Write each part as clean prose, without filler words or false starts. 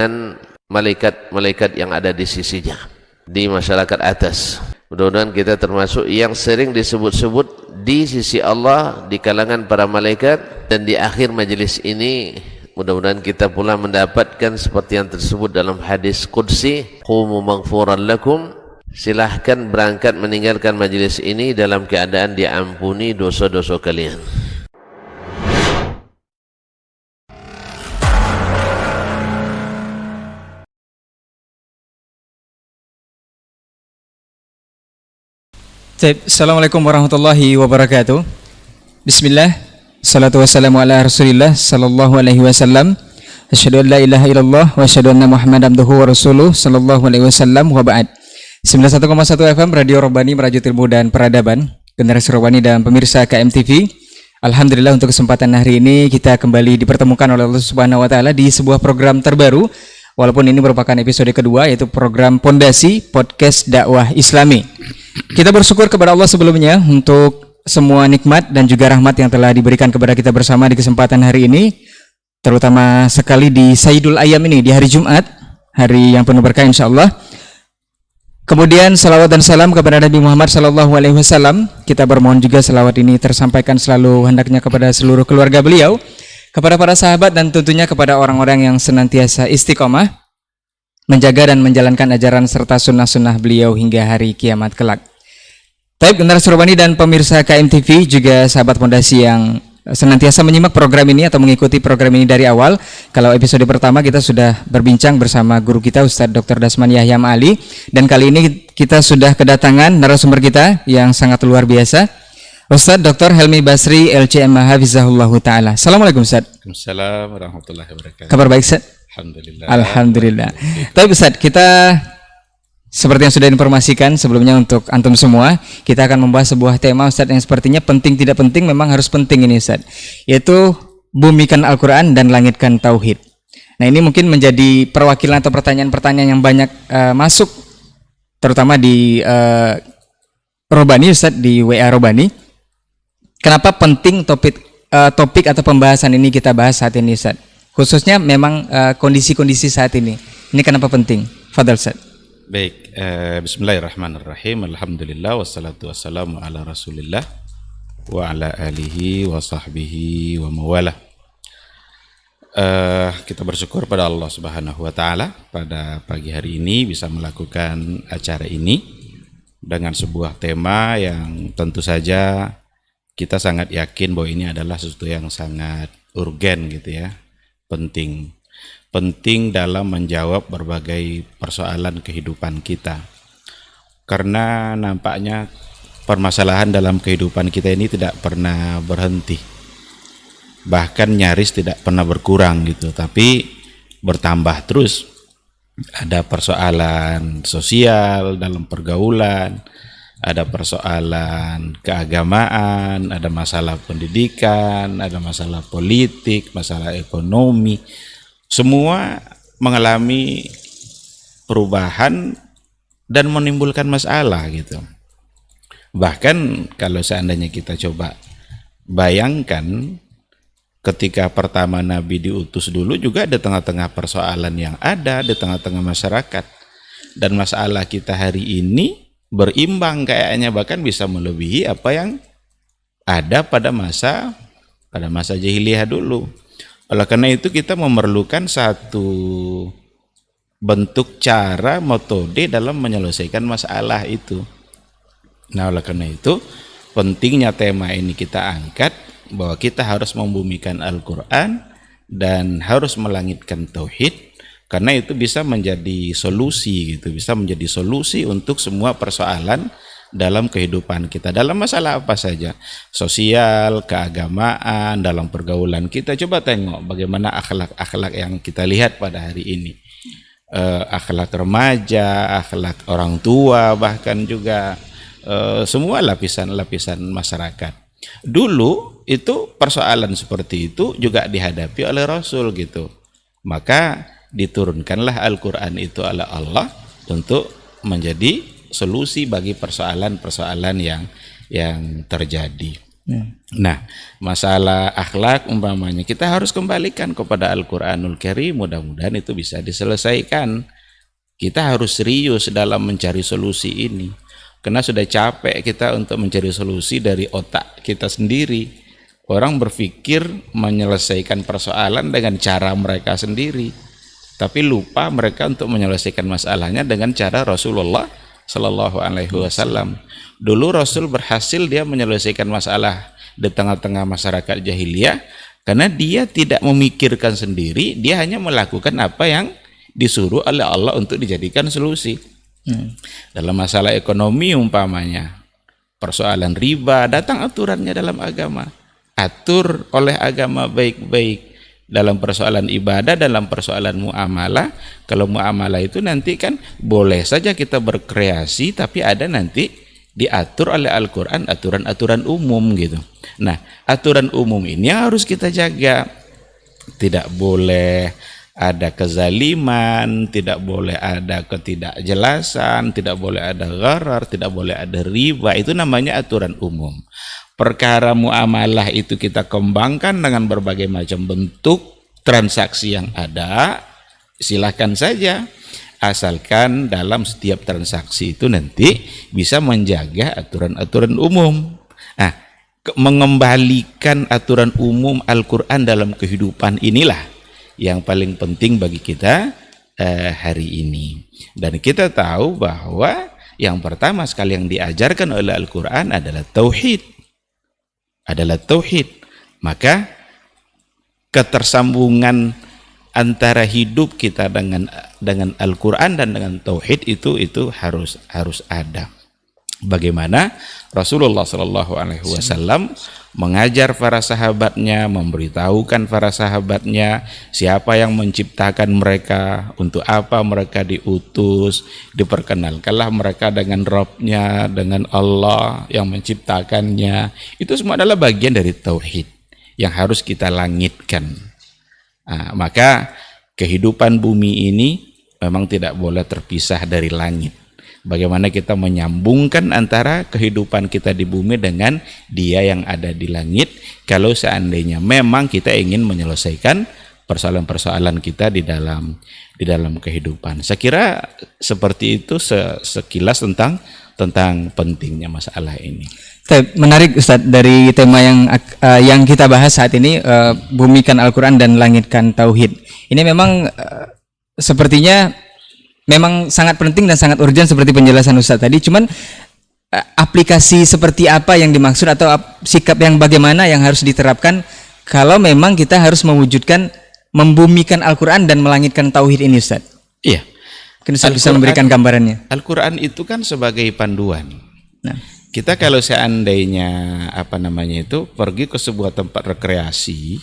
dan malaikat-malaikat yang ada di sisinya di masyarakat atas. Mudah-mudahan kita termasuk yang sering disebut-sebut di sisi Allah di kalangan para malaikat, dan di akhir majelis ini mudah-mudahan kita pula mendapatkan seperti yang tersebut dalam hadis qudsi, qumu maghfuran lakum, silahkan berangkat meninggalkan majelis ini dalam keadaan diampuni dosa-dosa kalian. Assalamualaikum warahmatullahi wabarakatuh. Bismillah, salatu wassalamu ala rasulillah sallallahu alaihi wasallam. Asyhadu an la ilaha illallah wa asyhadu anna muhammadan abduhu wa rasuluh sallallahu alaihi wasallam, wa ba'd. 91,1 FM Radio Robani, Merajut Ilmu dan Peradaban, Generasi Robani dan pemirsa KMTV. Alhamdulillah untuk kesempatan hari ini kita kembali dipertemukan oleh Allah Subhanahu wa taala di sebuah program terbaru. Walaupun ini merupakan episode kedua, yaitu program Pondasi Podcast Dakwah Islami. Kita bersyukur kepada Allah sebelumnya untuk semua nikmat dan juga rahmat yang telah diberikan kepada kita bersama di kesempatan hari ini, terutama sekali di Sayyidul Ayam ini, di hari Jumat, hari yang penuh berkah insyaallah. Kemudian salawat dan salam kepada Nabi Muhammad SAW. Kita bermohon juga salawat ini tersampaikan selalu hendaknya kepada seluruh keluarga beliau, kepada para sahabat, dan tentunya kepada orang-orang yang senantiasa istiqomah menjaga dan menjalankan ajaran serta sunnah-sunnah beliau hingga hari kiamat kelak. Taib Generasi Robani dan pemirsa KMTV, juga sahabat Pondasi yang senantiasa menyimak program ini atau mengikuti program ini dari awal. Kalau episode pertama kita sudah berbincang bersama guru kita Ustadz Dr. Dasman Yahya Ma'ali, dan kali ini kita sudah kedatangan narasumber kita yang sangat luar biasa, Ustadz Dr. Helmi Basri LCM Hafizahullahu Ta'ala. Assalamualaikum Ustadz. Waalaikumsalam warahmatullahi wabarakatuh. Kabar baik Ustadz? Alhamdulillah. Alhamdulillah. Tapi Ustadz, kita seperti yang sudah informasikan sebelumnya untuk antum semua, kita akan membahas sebuah tema Ustadz yang sepertinya penting tidak penting, memang harus penting ini Ustadz, yaitu bumikan Al-Quran dan langitkan Tauhid. Nah, ini mungkin menjadi perwakilan atau pertanyaan-pertanyaan yang banyak masuk, terutama di Robani Ustadz, di WA Robani. Kenapa penting topik atau pembahasan ini kita bahas saat ini Ustadz? Khususnya memang kondisi-kondisi saat ini. Ini kenapa penting? Fadal Ustadz. Baik, bismillahirrahmanirrahim. Alhamdulillah wassalatu wassalamu ala Rasulillah wa ala alihi wa sahbihi wa mawalah. Kita bersyukur pada Allah Subhanahu wa taala pada pagi hari ini bisa melakukan acara ini dengan sebuah tema yang tentu saja kita sangat yakin bahwa ini adalah sesuatu yang sangat urgen gitu ya. Penting dalam menjawab berbagai persoalan kehidupan kita, karena nampaknya permasalahan dalam kehidupan kita ini tidak pernah berhenti, bahkan nyaris tidak pernah berkurang gitu, tapi bertambah terus. Ada persoalan sosial dalam pergaulan, ada persoalan keagamaan, ada masalah pendidikan, ada masalah politik, masalah ekonomi. Semua mengalami perubahan dan menimbulkan masalah gitu. Bahkan kalau seandainya kita coba bayangkan, ketika pertama Nabi diutus dulu juga di tengah-tengah persoalan yang ada di tengah-tengah masyarakat. Dan masalah kita hari ini berimbang kayaknya, bahkan bisa melebihi apa yang ada pada masa jahiliyah dulu. Oleh karena itu kita memerlukan satu bentuk cara, metode dalam menyelesaikan masalah itu. Nah, oleh karena itu pentingnya tema ini kita angkat, bahwa kita harus membumikan Al-Quran dan harus melangitkan Tauhid, karena itu bisa menjadi solusi gitu, bisa menjadi solusi untuk semua persoalan dalam kehidupan kita, dalam masalah apa saja, sosial, keagamaan, dalam pergaulan kita. Coba tengok bagaimana akhlak-akhlak yang kita lihat pada hari ini, akhlak remaja, akhlak orang tua, bahkan juga semua lapisan-lapisan masyarakat. Dulu itu persoalan seperti itu juga dihadapi oleh Rasul gitu, maka diturunkanlah Al-Quran itu oleh Allah untuk menjadi solusi bagi persoalan-persoalan yang terjadi. Nah, masalah akhlak umpamanya kita harus kembalikan kepada Al-Qur'anul Karim, mudah-mudahan itu bisa diselesaikan. Kita harus serius dalam mencari solusi ini. Karena sudah capek kita untuk mencari solusi dari otak kita sendiri. Orang berpikir menyelesaikan persoalan dengan cara mereka sendiri, tapi lupa mereka untuk menyelesaikan masalahnya dengan cara Rasulullah Sallallahu Alaihi Wasallam. Dulu Rasul berhasil dia menyelesaikan masalah di tengah-tengah masyarakat jahiliyah karena dia tidak memikirkan sendiri, dia hanya melakukan apa yang disuruh oleh Allah untuk dijadikan solusi. Dalam masalah ekonomi umpamanya, persoalan riba, datang aturannya dalam agama. Atur oleh agama baik-baik. Dalam persoalan ibadah, dalam persoalan muamalah. Kalau muamalah itu nanti kan boleh saja kita berkreasi, tapi ada nanti diatur oleh Al-Quran aturan-aturan umum gitu. Nah, aturan umum ini harus kita jaga. Tidak boleh ada kezaliman, tidak boleh ada ketidakjelasan, tidak boleh ada gharar, tidak boleh ada riba. Itu namanya aturan umum. Perkara muamalah itu kita kembangkan dengan berbagai macam bentuk transaksi yang ada, silakan saja. Asalkan dalam setiap transaksi itu nanti bisa menjaga aturan-aturan umum. Nah, mengembalikan aturan umum Al-Quran dalam kehidupan inilah yang paling penting bagi kita hari ini. Dan kita tahu bahwa yang pertama sekali yang diajarkan oleh Al-Quran adalah tauhid. Maka ketersambungan antara hidup kita dengan Al-Quran dan dengan tauhid itu harus ada. Bagaimana Rasulullah Shallallahu Alaihi Wasallam mengajar para sahabatnya, memberitahukan para sahabatnya siapa yang menciptakan mereka, untuk apa mereka diutus, diperkenalkanlah mereka dengan Rabbnya, dengan Allah yang menciptakannya. Itu semua adalah bagian dari tauhid yang harus kita langitkan. Nah, maka kehidupan bumi ini memang tidak boleh terpisah dari langit. Bagaimana kita menyambungkan antara kehidupan kita di bumi dengan Dia yang ada di langit, kalau seandainya memang kita ingin menyelesaikan persoalan-persoalan kita di dalam kehidupan. Saya kira seperti itu sekilas tentang pentingnya masalah ini. Menarik Ustadz, dari tema yang kita bahas saat ini, bumikan Al-Quran dan langitkan tauhid. Ini memang sepertinya memang sangat penting dan sangat urgent seperti penjelasan Ustadz tadi. Cuman aplikasi seperti apa yang dimaksud atau sikap yang bagaimana yang harus diterapkan kalau memang kita harus mewujudkan membumikan Al-Quran dan melangitkan tauhid ini, Ustadz? Iya. Mungkin Ustadz bisa memberikan gambarannya. Al-Quran itu kan sebagai panduan. Nah, kita kalau seandainya pergi ke sebuah tempat rekreasi,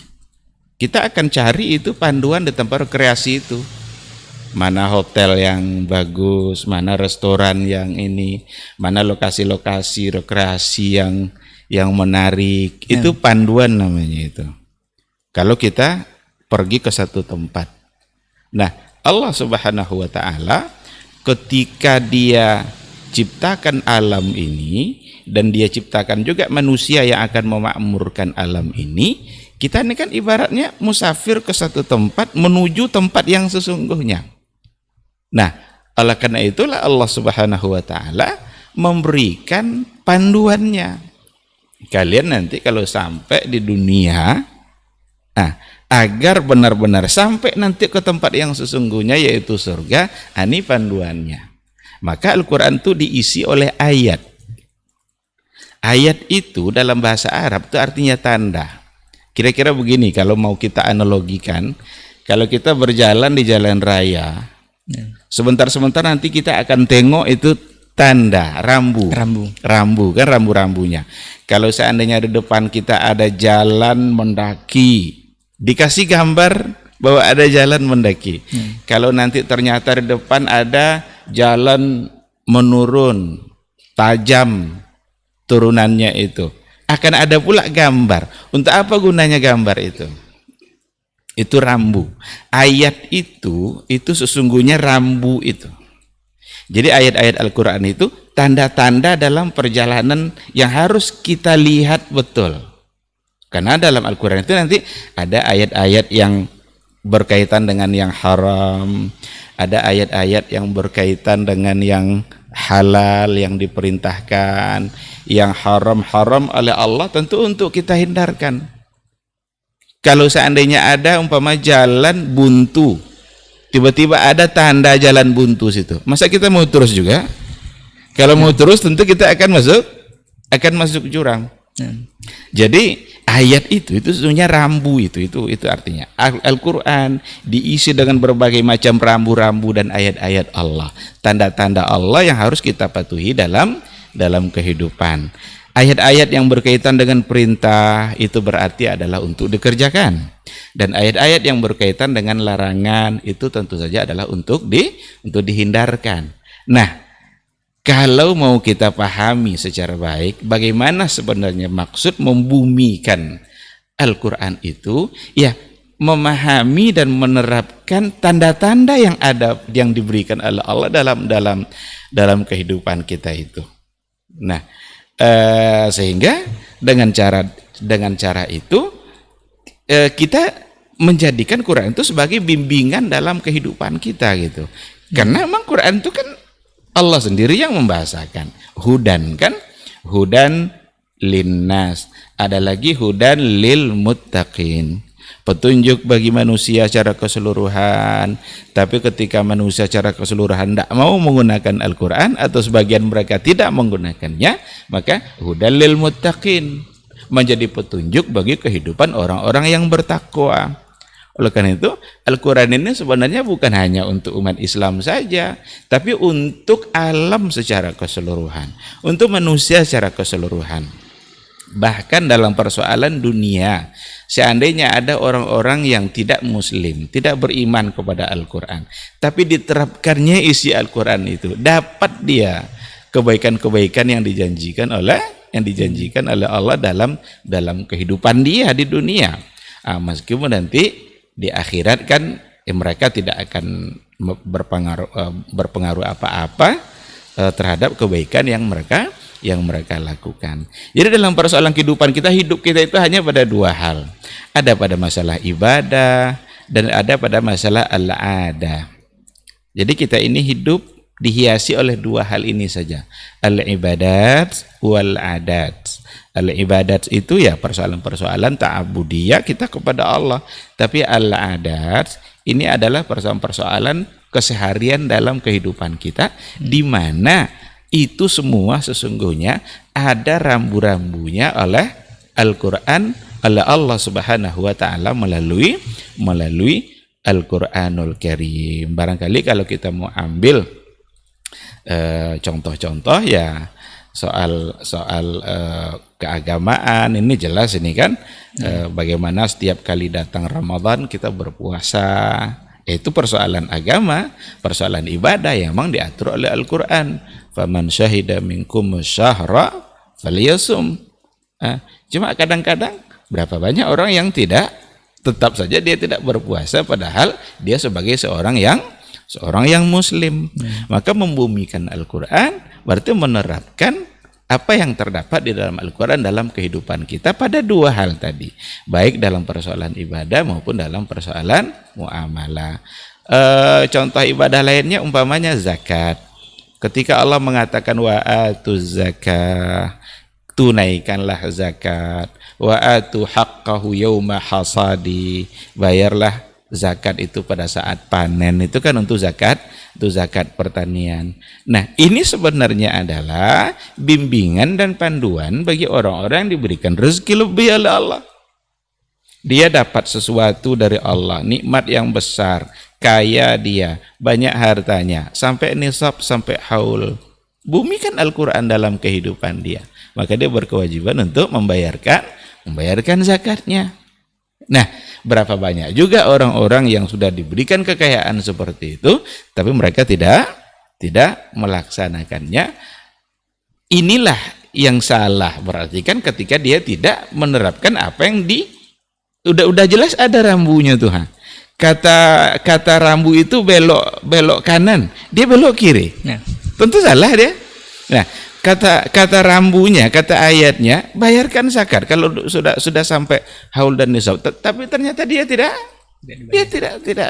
kita akan cari itu panduan di tempat rekreasi itu. Mana hotel yang bagus, mana restoran yang ini, mana lokasi-lokasi rekreasi yang menarik. Itu panduan namanya itu. Kalau kita pergi ke satu tempat. Nah, Allah Subhanahu wa taala ketika Dia ciptakan alam ini dan Dia ciptakan juga manusia yang akan memakmurkan alam ini, kita ini kan ibaratnya musafir ke satu tempat menuju tempat yang sesungguhnya. Nah, oleh karena itulah Allah Subhanahu wa taala memberikan panduannya. Kalian nanti kalau sampai di dunia, agar benar-benar sampai nanti ke tempat yang sesungguhnya yaitu surga, ini panduannya. Maka Al-Quran itu diisi oleh ayat. Ayat itu dalam bahasa Arab itu artinya tanda. Kira-kira begini kalau mau kita analogikan, kalau kita berjalan di jalan raya, sebentar-sebentar nanti kita akan tengok itu tanda rambu-rambunya. Kalau seandainya di depan kita ada jalan mendaki, dikasih gambar bahwa ada jalan mendaki. Kalau nanti ternyata di depan ada jalan menurun, tajam turunannya itu, akan ada pula gambar. Untuk apa gunanya gambar itu? Itu rambu. Ayat itu sesungguhnya rambu itu. Jadi ayat-ayat Al-Quran itu tanda-tanda dalam perjalanan yang harus kita lihat betul. Karena dalam Al-Quran itu nanti ada ayat-ayat yang berkaitan dengan yang haram, ada ayat-ayat yang berkaitan dengan yang halal yang diperintahkan, yang haram-haram oleh Allah tentu untuk kita hindarkan. Kalau seandainya ada umpama jalan buntu, tiba-tiba ada tanda jalan buntu situ, masa kita mau terus juga? Kalau mau terus tentu kita akan masuk jurang. Jadi ayat itu sesungguhnya rambu itu artinya Al-Quran diisi dengan berbagai macam rambu-rambu dan ayat-ayat Allah, tanda-tanda Allah yang harus kita patuhi dalam kehidupan. Ayat-ayat yang berkaitan dengan perintah itu berarti adalah untuk dikerjakan, dan ayat-ayat yang berkaitan dengan larangan itu tentu saja adalah untuk dihindarkan. Nah, kalau mau kita pahami secara baik bagaimana sebenarnya maksud membumikan Al-Quran itu, ya memahami dan menerapkan tanda-tanda yang ada yang diberikan oleh Allah dalam kehidupan kita itu. Nah, sehingga dengan cara itu kita menjadikan Quran itu sebagai bimbingan dalam kehidupan kita gitu. Karena memang Quran itu kan Allah sendiri yang membahasakan. Hudan kan, hudan linnas, ada lagi hudan lil muttaqin, petunjuk bagi manusia secara keseluruhan. Tapi ketika manusia secara keseluruhan tidak mau menggunakan Al-Quran atau sebagian mereka tidak menggunakannya, maka hudan lil muttaqin, menjadi petunjuk bagi kehidupan orang-orang yang bertakwa. Oleh karena itu, Al-Quran ini sebenarnya bukan hanya untuk umat Islam saja, tapi untuk alam secara keseluruhan, untuk manusia secara keseluruhan. Bahkan dalam persoalan dunia, seandainya ada orang-orang yang tidak muslim, tidak beriman kepada Al-Quran, tapi diterapkannya isi Al-Quran itu, dapat dia kebaikan-kebaikan yang dijanjikan oleh Allah dalam kehidupan dia di dunia. Meskipun nanti di akhirat kan mereka tidak akan berpengaruh apa-apa terhadap kebaikan yang mereka lakukan. Jadi dalam persoalan kehidupan kita, hidup kita itu hanya pada dua hal. Ada pada masalah ibadah dan ada pada masalah al-adah. Jadi kita ini hidup dihiasi oleh dua hal ini saja, al-ibadat wal-adat. Al-ibadat itu ya persoalan-persoalan ta'abudiyah kita kepada Allah, tapi al-adat ini adalah persoalan-persoalan keseharian dalam kehidupan kita, di mana itu semua sesungguhnya ada rambu-rambunya oleh Al-Quran, oleh Allah Subhanahu wa taala melalui Al-Quranul Karim. Barangkali kalau kita mau ambil contoh-contoh ya soal keagamaan ini jelas ini kan, bagaimana setiap kali datang Ramadan kita berpuasa, itu persoalan agama, persoalan ibadah yang memang diatur oleh Al-Quran. Faman syahida minkum syahra falyasum. Cuma kadang-kadang berapa banyak orang yang tetap saja dia tidak berpuasa padahal dia sebagai seorang yang muslim. Maka membumikan Al-Quran berarti menerapkan apa yang terdapat di dalam Al-Quran dalam kehidupan kita pada dua hal tadi, baik dalam persoalan ibadah maupun dalam persoalan muamalah. Contoh ibadah lainnya umpamanya zakat. Ketika Allah mengatakan wa atuz zakah, tunaikanlah zakat, wa atu haqqahu yauma hasadi, bayarlah zakat itu pada saat panen, itu kan untuk zakat pertanian. Nah, ini sebenarnya adalah bimbingan dan panduan bagi orang-orang yang diberikan rezeki lebih oleh Allah. Dia dapat sesuatu dari Allah, nikmat yang besar, kaya dia, banyak hartanya, sampai nisab, sampai haul. Bumikan Al-Quran dalam kehidupan dia, maka dia berkewajiban untuk membayarkan zakatnya. Nah, berapa banyak juga orang-orang yang sudah diberikan kekayaan seperti itu, tapi mereka tidak melaksanakannya. Inilah yang salah, berarti kan ketika dia tidak menerapkan apa yang udah jelas ada rambunya tuh. Kata rambu itu belok kanan, dia belok kiri. Tentu salah dia. Nah, kata rambunya, kata ayatnya, bayarkan zakat kalau sudah sampai haul dan nisab. Tapi ternyata dia tidak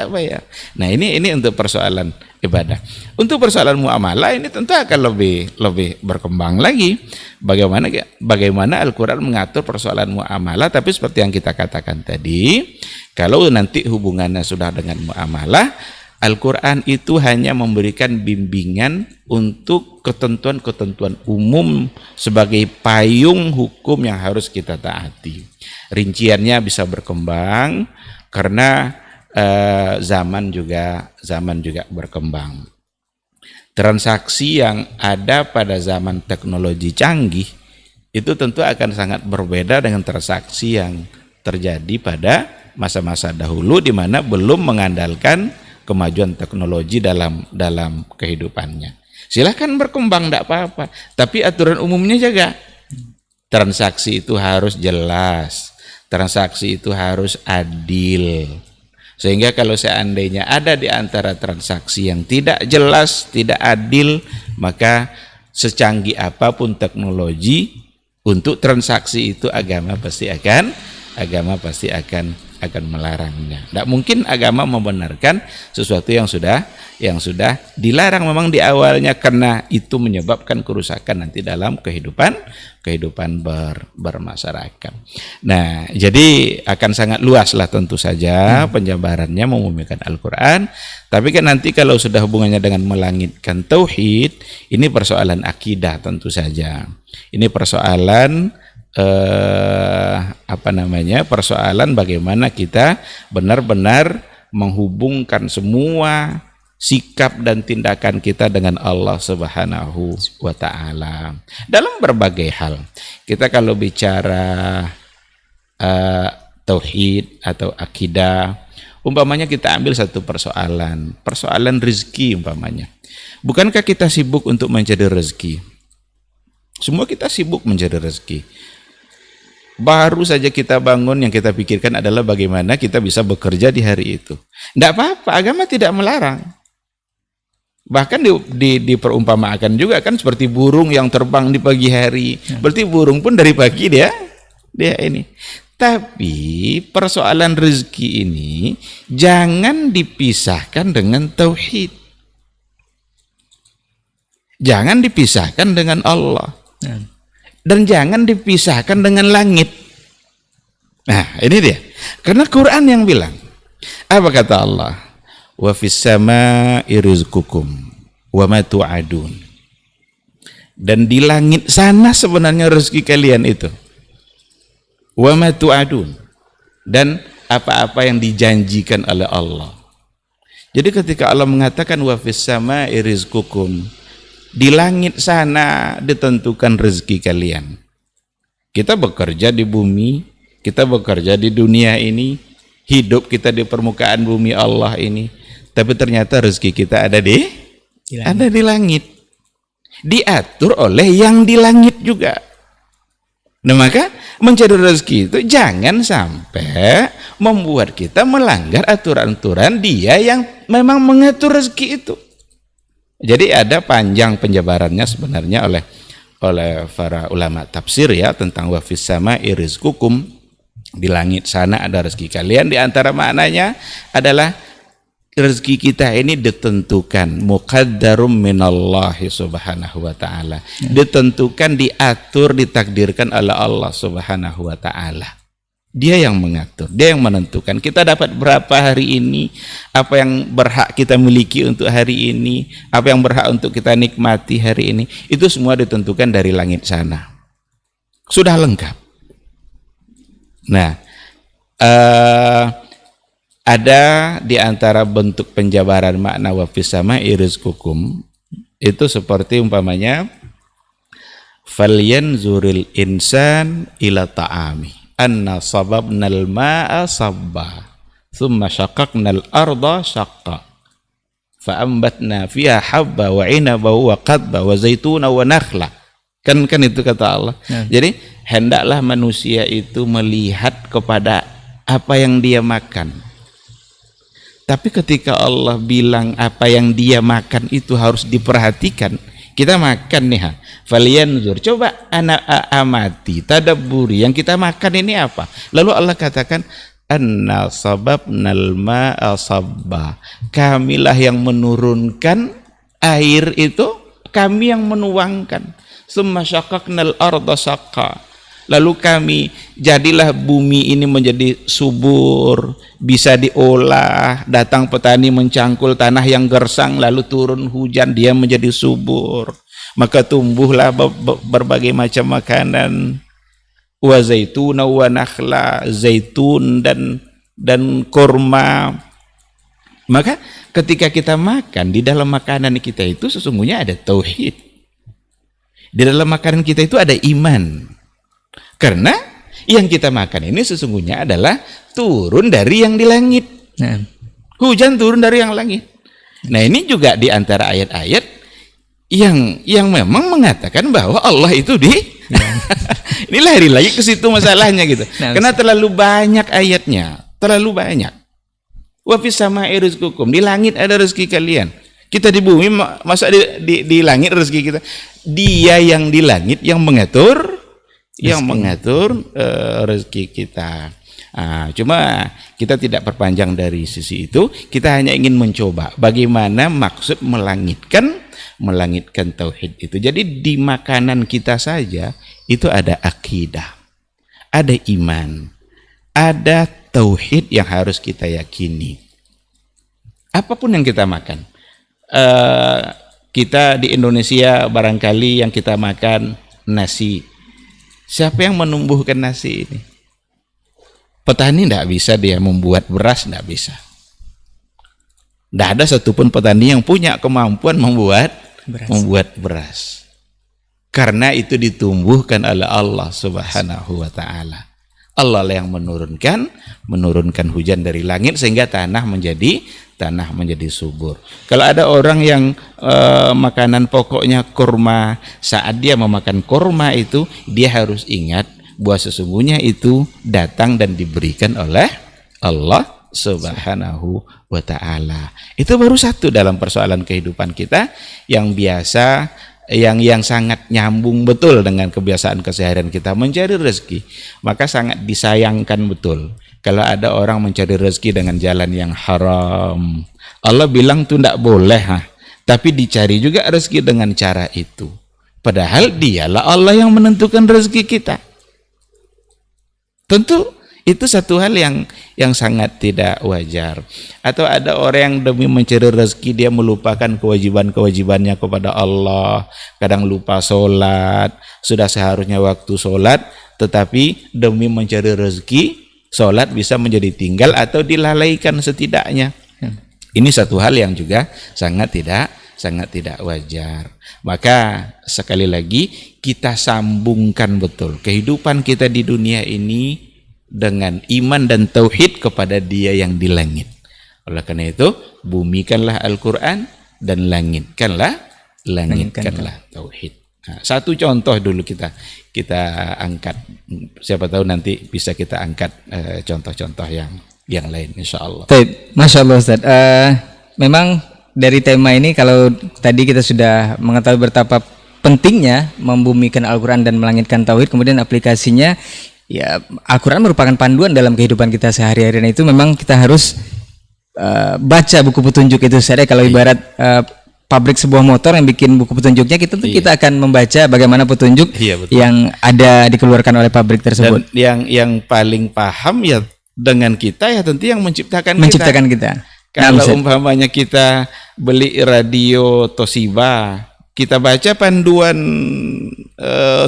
bayar. Nah, ini untuk persoalan ibadah. Untuk persoalan muamalah ini tentu akan lebih berkembang lagi. Bagaimana Al-Qur'an mengatur persoalan muamalah, tapi seperti yang kita katakan tadi, kalau nanti hubungannya sudah dengan muamalah, Al-Quran itu hanya memberikan bimbingan untuk ketentuan-ketentuan umum sebagai payung hukum yang harus kita taati. Rinciannya bisa berkembang karena zaman juga berkembang. Transaksi yang ada pada zaman teknologi canggih itu tentu akan sangat berbeda dengan transaksi yang terjadi pada masa-masa dahulu di mana belum mengandalkan kemajuan teknologi dalam kehidupannya. Silahkan berkembang, tidak apa-apa. Tapi aturan umumnya jaga. Transaksi itu harus jelas. Transaksi itu harus adil. Sehingga kalau seandainya ada di antara transaksi yang tidak jelas, tidak adil, maka secanggih apapun teknologi, untuk transaksi itu agama pasti akan melarangnya. Tidak mungkin agama membenarkan sesuatu yang sudah dilarang memang di awalnya, karena itu menyebabkan kerusakan nanti dalam kehidupan bermasyarakat. Nah, jadi akan sangat luas lah tentu saja penjabarannya mengumikan Al-Quran. Tapi kan nanti kalau sudah hubungannya dengan melangitkan tauhid, ini persoalan akidah tentu saja. Ini persoalan persoalan bagaimana kita benar-benar menghubungkan semua sikap dan tindakan kita dengan Allah Subhanahu wa Ta'ala dalam berbagai hal. Kita kalau bicara tauhid atau akidah, umpamanya kita ambil satu persoalan rezeki umpamanya. Bukankah kita sibuk untuk mencari rezeki? Semua kita sibuk mencari rezeki. Baru saja kita bangun, yang kita pikirkan adalah bagaimana kita bisa bekerja di hari itu. Tidak apa-apa, agama tidak melarang. Bahkan diperumpamakan juga kan seperti burung yang terbang di pagi hari. Berarti burung pun dari pagi dia ini. Tapi persoalan rezeki ini jangan dipisahkan dengan tauhid. Jangan dipisahkan dengan Allah. Dan jangan dipisahkan dengan langit. Nah, ini dia. Karena Quran yang bilang. Apa kata Allah? Wa fis samaa'i rizqukum wa ma tu'adun. Dan di langit sana sebenarnya rezeki kalian itu. Wa ma tu'adun. Dan apa-apa yang dijanjikan oleh Allah. Jadi ketika Allah mengatakan wa fis samaa'i rizqukum, di langit sana ditentukan rezeki kalian. Kita bekerja di bumi, kita bekerja di dunia ini, hidup kita di permukaan bumi Allah ini, tapi ternyata rezeki kita ada di langit. Diatur oleh yang di langit juga. Nah, maka mencari rezeki itu jangan sampai membuat kita melanggar aturan-aturan Dia yang memang mengatur rezeki itu. Jadi ada panjang penjabarannya sebenarnya oleh para ulama tafsir ya tentang wa fis samaa'i rizqukum, di langit sana ada rezeki kalian. Di antara maknanya adalah rezeki kita ini ditentukan, muqaddarum minallahi subhanahu wa ta'ala, ditentukan, diatur, ditakdirkan oleh Allah subhanahu wa ta'ala. Dia yang mengatur, dia yang menentukan kita dapat berapa hari ini, apa yang berhak kita miliki untuk hari ini, apa yang berhak untuk kita nikmati hari ini, itu semua ditentukan dari langit sana. Sudah lengkap. Nah, ada di antara bentuk penjabaran makna wa fis samaa'i rizqukum itu seperti umpamanya falyanzuril insan ila ta'ami anna sababnal ma'a sabba thumma syaqaqnal arda syaqqa fa'ambatna fiha habba wa inaba wa qadba wa zaituna wa nakhla. Kan itu kata Allah. Jadi hendaklah manusia itu melihat kepada apa yang dia makan. Tapi ketika Allah bilang apa yang dia makan itu harus diperhatikan, Kita makan nih, falyanzur, coba anak amati, tadabburi, yang kita makan ini apa? Lalu Allah katakan, anna sababnal ma'a sabba. Kamilah yang menurunkan air itu, kami yang menuangkan. Summa syaqaqnal arda syaqqa. Lalu kami jadilah bumi ini menjadi subur, bisa diolah, datang petani mencangkul tanah yang gersang, lalu turun hujan, dia menjadi subur, maka tumbuhlah berbagai macam makanan, wa zaituna wa nakhla, zaitun dan kurma. Maka ketika kita makan, di dalam makanan kita itu sesungguhnya ada tauhid, di dalam makanan kita itu ada iman. Karena yang kita makan ini sesungguhnya adalah turun dari yang di langit. Nah. Hujan turun dari yang langit. Nah, ini juga di antara ayat-ayat yang memang mengatakan bahwa Allah itu ini lari lagi ke situ masalahnya gitu. Nah, karena terlalu banyak ayatnya, terlalu banyak. Wa fis sama'i rizqukum, di langit ada rezeki kalian. Kita di bumi, masa di langit rezeki kita. Dia yang di langit yang mengatur rezeki kita. Cuma kita tidak perpanjang dari sisi itu. Kita hanya ingin mencoba bagaimana maksud melangitkan tauhid itu. Jadi di makanan kita saja itu ada akidah, ada iman, ada tauhid yang harus kita yakini. Apapun yang kita makan, kita di Indonesia barangkali yang kita makan nasi. Siapa yang menumbuhkan nasi ini? Petani tidak bisa dia membuat beras, tidak bisa. Tidak ada satupun petani yang punya kemampuan membuat beras. Karena itu ditumbuhkan oleh Allah Subhanahu wa Ta'ala. Allah yang menurunkan hujan dari langit sehingga tanah menjadi subur. Kalau ada orang yang makanan pokoknya kurma, saat dia memakan kurma itu dia harus ingat bahwa sesungguhnya itu datang dan diberikan oleh Allah Subhanahu wa Ta'ala. Itu baru satu dalam persoalan kehidupan kita yang biasa, yang sangat nyambung betul dengan kebiasaan keseharian kita mencari rezeki. Maka sangat disayangkan betul kalau ada orang mencari rezeki dengan jalan yang haram. Allah bilang itu tidak boleh, tapi dicari juga rezeki dengan cara itu. Padahal dialah Allah yang menentukan rezeki kita. Tentu itu satu hal yang sangat tidak wajar. Atau ada orang yang demi mencari rezeki dia melupakan kewajiban-kewajibannya kepada Allah. Kadang lupa sholat, sudah seharusnya waktu sholat, tetapi demi mencari rezeki, sholat bisa menjadi tinggal atau dilalaikan setidaknya. Ini satu hal yang juga sangat tidak wajar. Maka sekali lagi kita sambungkan betul kehidupan kita di dunia ini dengan iman dan tauhid kepada Dia yang di langit. Oleh karena itu, bumikanlah Al-Quran dan langitkanlah tauhid. Nah, satu contoh dulu kita angkat. Siapa tahu nanti bisa kita angkat contoh-contoh yang lain, insya Allah. Baik, Masya Allah Ustaz. Memang dari tema ini kalau tadi kita sudah mengetahui betapa pentingnya membumikan Al-Quran dan melangitkan tauhid, kemudian aplikasinya, ya Al-Quran merupakan panduan dalam kehidupan kita sehari-hari. Dan itu memang kita harus baca buku petunjuk itu. Saya kalau ibarat pabrik sebuah motor yang bikin buku petunjuknya, kita akan membaca bagaimana petunjuk yang ada dikeluarkan oleh pabrik tersebut. Dan yang paling paham ya dengan kita ya tentu yang menciptakan kita. Kalau umpamanya kita beli radio Toshiba, kita baca panduan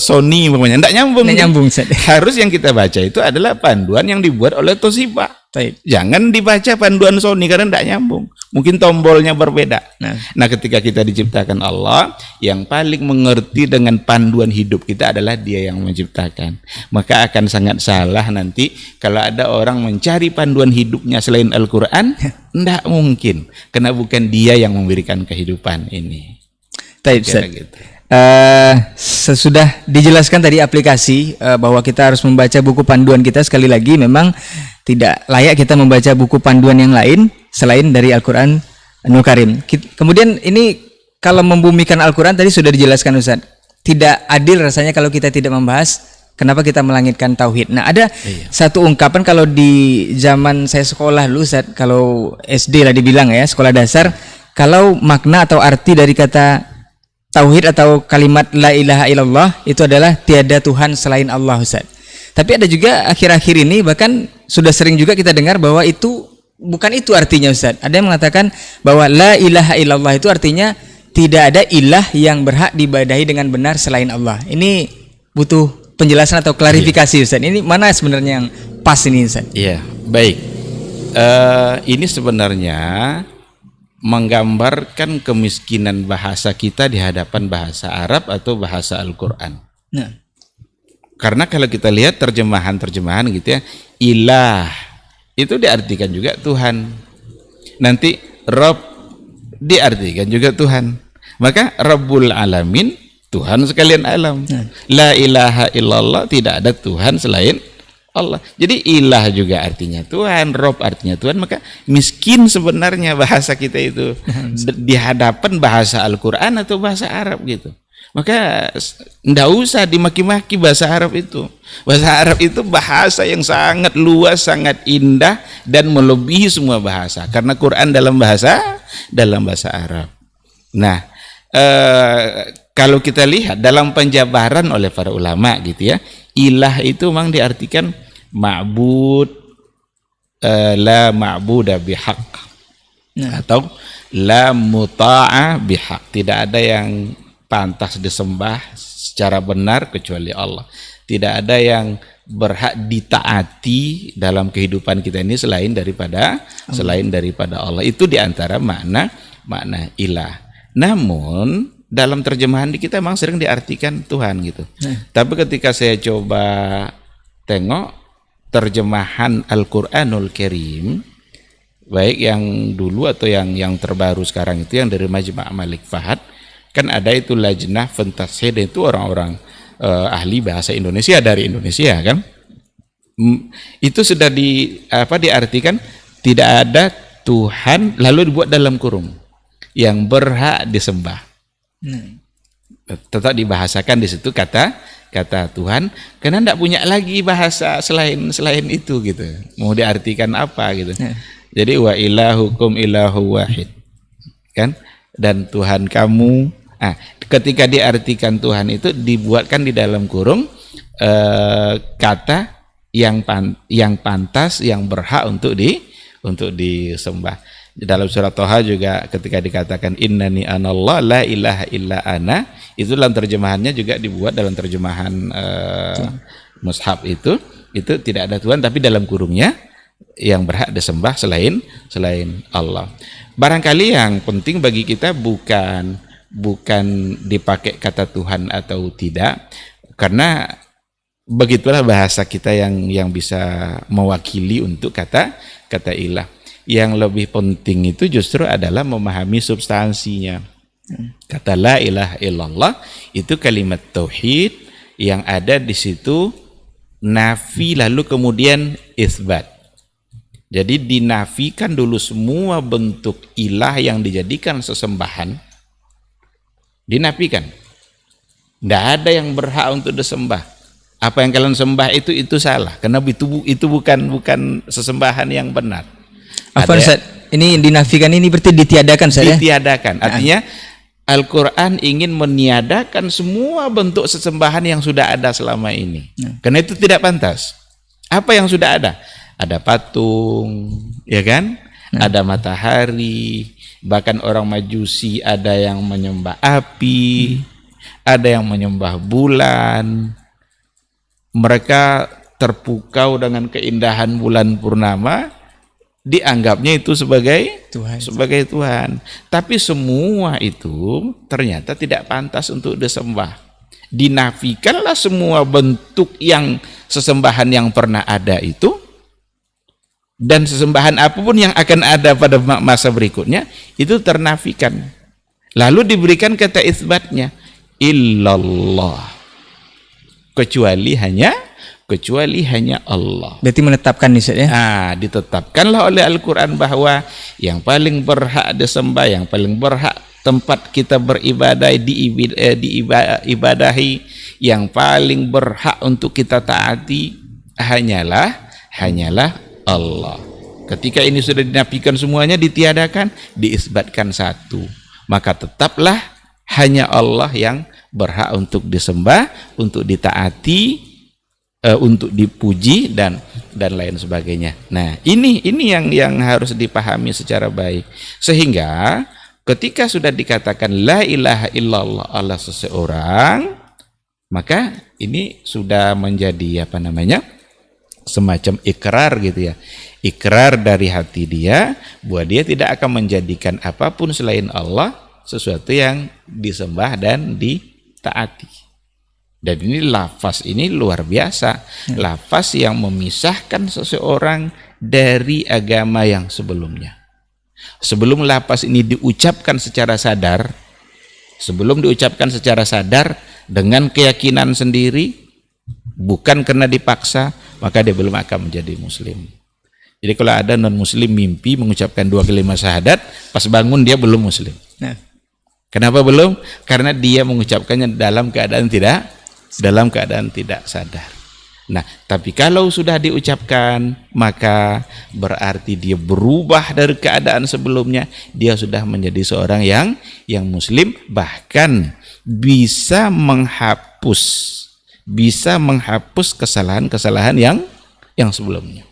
Sony umpamanya, tidak nyambung. Harus yang kita baca itu adalah panduan yang dibuat oleh Toshiba. Jangan dibaca panduan Sony karena tidak nyambung. Mungkin tombolnya berbeda. Nah, ketika kita diciptakan Allah, yang paling mengerti dengan panduan hidup kita adalah Dia yang menciptakan. Maka akan sangat salah nanti kalau ada orang mencari panduan hidupnya selain Al-Quran. Tidak mungkin, karena bukan Dia yang memberikan kehidupan ini. Gitu. Sesudah dijelaskan tadi aplikasi bahwa kita harus membaca buku panduan kita, sekali lagi memang tidak layak kita membaca buku panduan yang lain selain dari Al-Quran Al-Karim. Kemudian ini kalau membumikan Al-Quran tadi sudah dijelaskan Ustaz. Tidak adil rasanya kalau kita tidak membahas kenapa kita melangitkan tauhid. Nah, ada satu ungkapan kalau di zaman saya sekolah dulu Ustaz, kalau SD lah dibilang ya, sekolah dasar, kalau makna atau arti dari kata tauhid atau kalimat la ilaha illallah itu adalah tiada Tuhan selain Allah Ustaz. Tapi ada juga akhir-akhir ini bahkan sudah sering juga kita dengar bahwa itu bukan itu artinya Ustaz. Ada yang mengatakan bahwa la ilaha illallah itu artinya tidak ada ilah yang berhak diibadahi dengan benar selain Allah. Ini butuh penjelasan atau klarifikasi Ustaz. Ini mana sebenarnya yang pas ini Ustaz? Iya, baik. Ini sebenarnya menggambarkan kemiskinan bahasa kita di hadapan bahasa Arab atau bahasa Al-Quran. Nah. Karena kalau kita lihat terjemahan gitu ya, ilah itu diartikan juga Tuhan. Nanti Rabb diartikan juga Tuhan. Maka Rabbul Alamin, Tuhan sekalian alam. La ilaha illallah, tidak ada Tuhan selain Allah. Jadi ilah juga artinya Tuhan, Rabb artinya Tuhan. Maka miskin sebenarnya bahasa kita itu di hadapan bahasa Al-Quran atau bahasa Arab gitu. Maka tidak usah dimaki-maki bahasa Arab itu. Bahasa Arab itu bahasa yang sangat luas, sangat indah dan melebihi semua bahasa. Karena Quran dalam bahasa Arab. Nah, kalau kita lihat dalam penjabaran oleh para ulama gitu ya, ilah itu memang diartikan ma'bud, la ma'buda bihaq, atau la muta'a bihaq. Tidak ada yang pantas disembah secara benar kecuali Allah. Tidak ada yang berhak ditaati dalam kehidupan kita ini selain daripada Allah. Itu diantara makna ilah. Namun dalam terjemahan di kita memang sering diartikan Tuhan gitu. Tapi ketika saya coba tengok terjemahan Al-Quranul Karim, baik yang dulu atau yang terbaru sekarang itu yang dari Majma' Malik Fahad, kan ada itu lajnah fantashid, itu orang-orang ahli bahasa Indonesia dari Indonesia kan. Itu sudah diartikan tidak ada Tuhan lalu dibuat dalam kurung yang berhak disembah. Tetap dibahasakan di situ kata Tuhan, karena tidak punya lagi bahasa selain itu gitu. Mau diartikan apa gitu. Jadi wa ilahukum ilahu wahid. Kan? Dan Tuhan kamu, ketika diartikan Tuhan itu dibuatkan di dalam kurung kata yang pantas, yang berhak untuk disembah. Di dalam surat Toha juga ketika dikatakan innani anallah la ilaha illa ana, itu dalam terjemahannya juga dibuat dalam terjemahan mushaf itu tidak ada Tuhan, tapi dalam kurungnya yang berhak disembah selain Allah. Barangkali yang penting bagi kita bukan dipakai kata Tuhan atau tidak, karena begitulah bahasa kita yang bisa mewakili untuk kata ilah. Yang lebih penting itu justru adalah memahami substansinya. Kata la ilaha illallah itu kalimat tauhid yang ada di situ nafi lalu kemudian isbat. Jadi dinafikan dulu semua bentuk ilah yang dijadikan sesembahan. Dinafikan. Tidak ada yang berhak untuk disembah. Apa yang kalian sembah itu salah. Karena itu bukan sesembahan yang benar. Apa Ustaz? Ini dinafikan, ini berarti ditiadakan saja. Ditiadakan. Artinya Al-Quran ingin meniadakan semua bentuk sesembahan yang sudah ada selama ini. Karena itu tidak pantas. Apa yang sudah ada? Ada patung, ya kan? Ada matahari, bahkan orang Majusi ada yang menyembah api, ada yang menyembah bulan. Mereka terpukau dengan keindahan bulan purnama, dianggapnya itu sebagai Tuhan. Tapi semua itu ternyata tidak pantas untuk disembah. Dinafikanlah semua bentuk yang sesembahan yang pernah ada itu, dan sesembahan apapun yang akan ada pada masa berikutnya itu ternafikan. Lalu diberikan kata isbatnya, illallah, kecuali hanya Allah. Berarti menetapkan Ustaz ya? Ditetapkanlah oleh Al-Quran bahwa yang paling berhak disembah, yang paling berhak tempat kita beribadah, diibadahi, yang paling berhak untuk kita taati hanyalah Allah. Ketika ini sudah dinafikan semuanya, ditiadakan, diisbatkan satu, maka tetaplah hanya Allah yang berhak untuk disembah, untuk ditaati, untuk dipuji dan lain sebagainya. Nah, ini yang harus dipahami secara baik. Sehingga ketika sudah dikatakan la ilaha illallah Allah seseorang, maka ini sudah menjadi semacam ikrar gitu ya. Ikrar dari hati dia bahwa dia tidak akan menjadikan apapun selain Allah sesuatu yang disembah dan ditaati. Dan ini lafaz ini luar biasa, lafaz yang memisahkan seseorang dari agama yang sebelumnya. Sebelum lafaz ini diucapkan secara sadar, dengan keyakinan sendiri, bukan karena dipaksa, maka dia belum akan menjadi muslim. Jadi kalau ada non-muslim mimpi mengucapkan 2 kalimat syahadat, pas bangun dia belum muslim. Nah. Kenapa belum? Karena dia mengucapkannya dalam keadaan tidak sadar. Nah, tapi kalau sudah diucapkan, maka berarti dia berubah dari keadaan sebelumnya. Dia sudah menjadi seorang yang muslim, bahkan bisa menghapus kesalahan-kesalahan yang sebelumnya.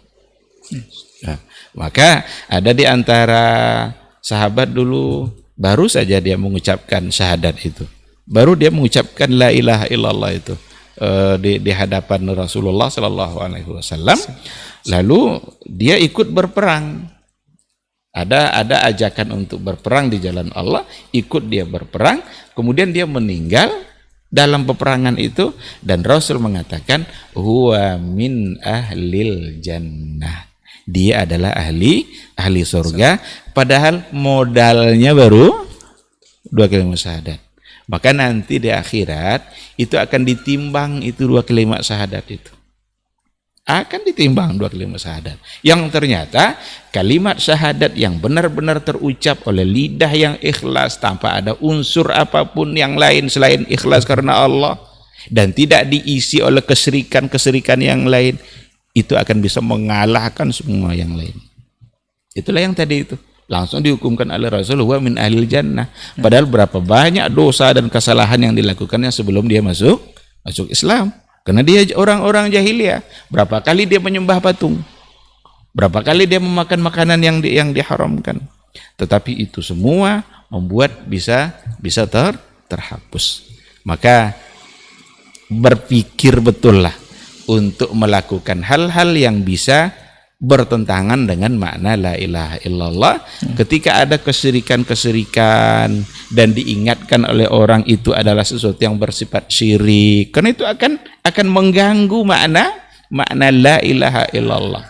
Nah, maka ada di antara sahabat dulu, baru saja dia mengucapkan syahadat itu, baru dia mengucapkan la ilaha illallah itu di hadapan Rasulullah Sallallahu Alaihi Wasallam, lalu dia ikut berperang. Ada ajakan untuk berperang di jalan Allah, ikut dia berperang, kemudian dia meninggal dalam peperangan itu, dan Rasul mengatakan huwa min ahlil jannah, dia adalah ahli surga, padahal modalnya baru 2 kalimat syahadat. Maka nanti di akhirat itu akan ditimbang, itu 2 kalimat syahadat itu akan ditimbang 2 kalimat syahadat, yang ternyata kalimat syahadat yang benar-benar terucap oleh lidah yang ikhlas tanpa ada unsur apapun yang lain selain ikhlas karena Allah, dan tidak diisi oleh keserikan yang lain, itu akan bisa mengalahkan semua yang lain. Itulah yang tadi itu langsung dihukumkan oleh Rasulullah min ahlil jannah. Padahal berapa banyak dosa dan kesalahan yang dilakukannya sebelum dia masuk Islam. Karena dia orang-orang jahiliyah. Berapa kali dia menyembah patung, berapa kali dia memakan makanan yang diharamkan. Tetapi itu semua membuat bisa terhapus. Maka berpikir betullah untuk melakukan hal-hal yang bisa bertentangan dengan makna la ilaha illallah. Ketika ada kesirikan-kesirikan dan diingatkan oleh orang itu adalah sesuatu yang bersifat syirik, karena itu akan mengganggu makna la ilaha illallah.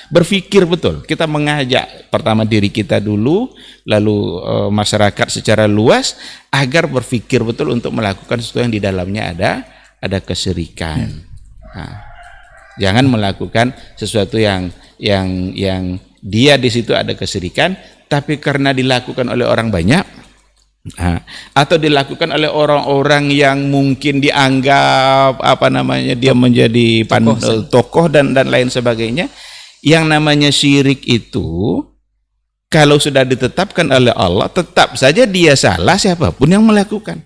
Berpikir betul, kita mengajak pertama diri kita dulu, lalu masyarakat secara luas, agar berpikir betul untuk melakukan sesuatu yang di dalamnya ada kesyirikan. Jangan melakukan sesuatu yang dia di situ ada kesyirikan, tapi karena dilakukan oleh orang banyak, atau dilakukan oleh orang-orang yang mungkin dianggap dia menjadi tokoh dan lain sebagainya. Yang namanya syirik itu kalau sudah ditetapkan oleh Allah, tetap saja dia salah siapapun yang melakukan.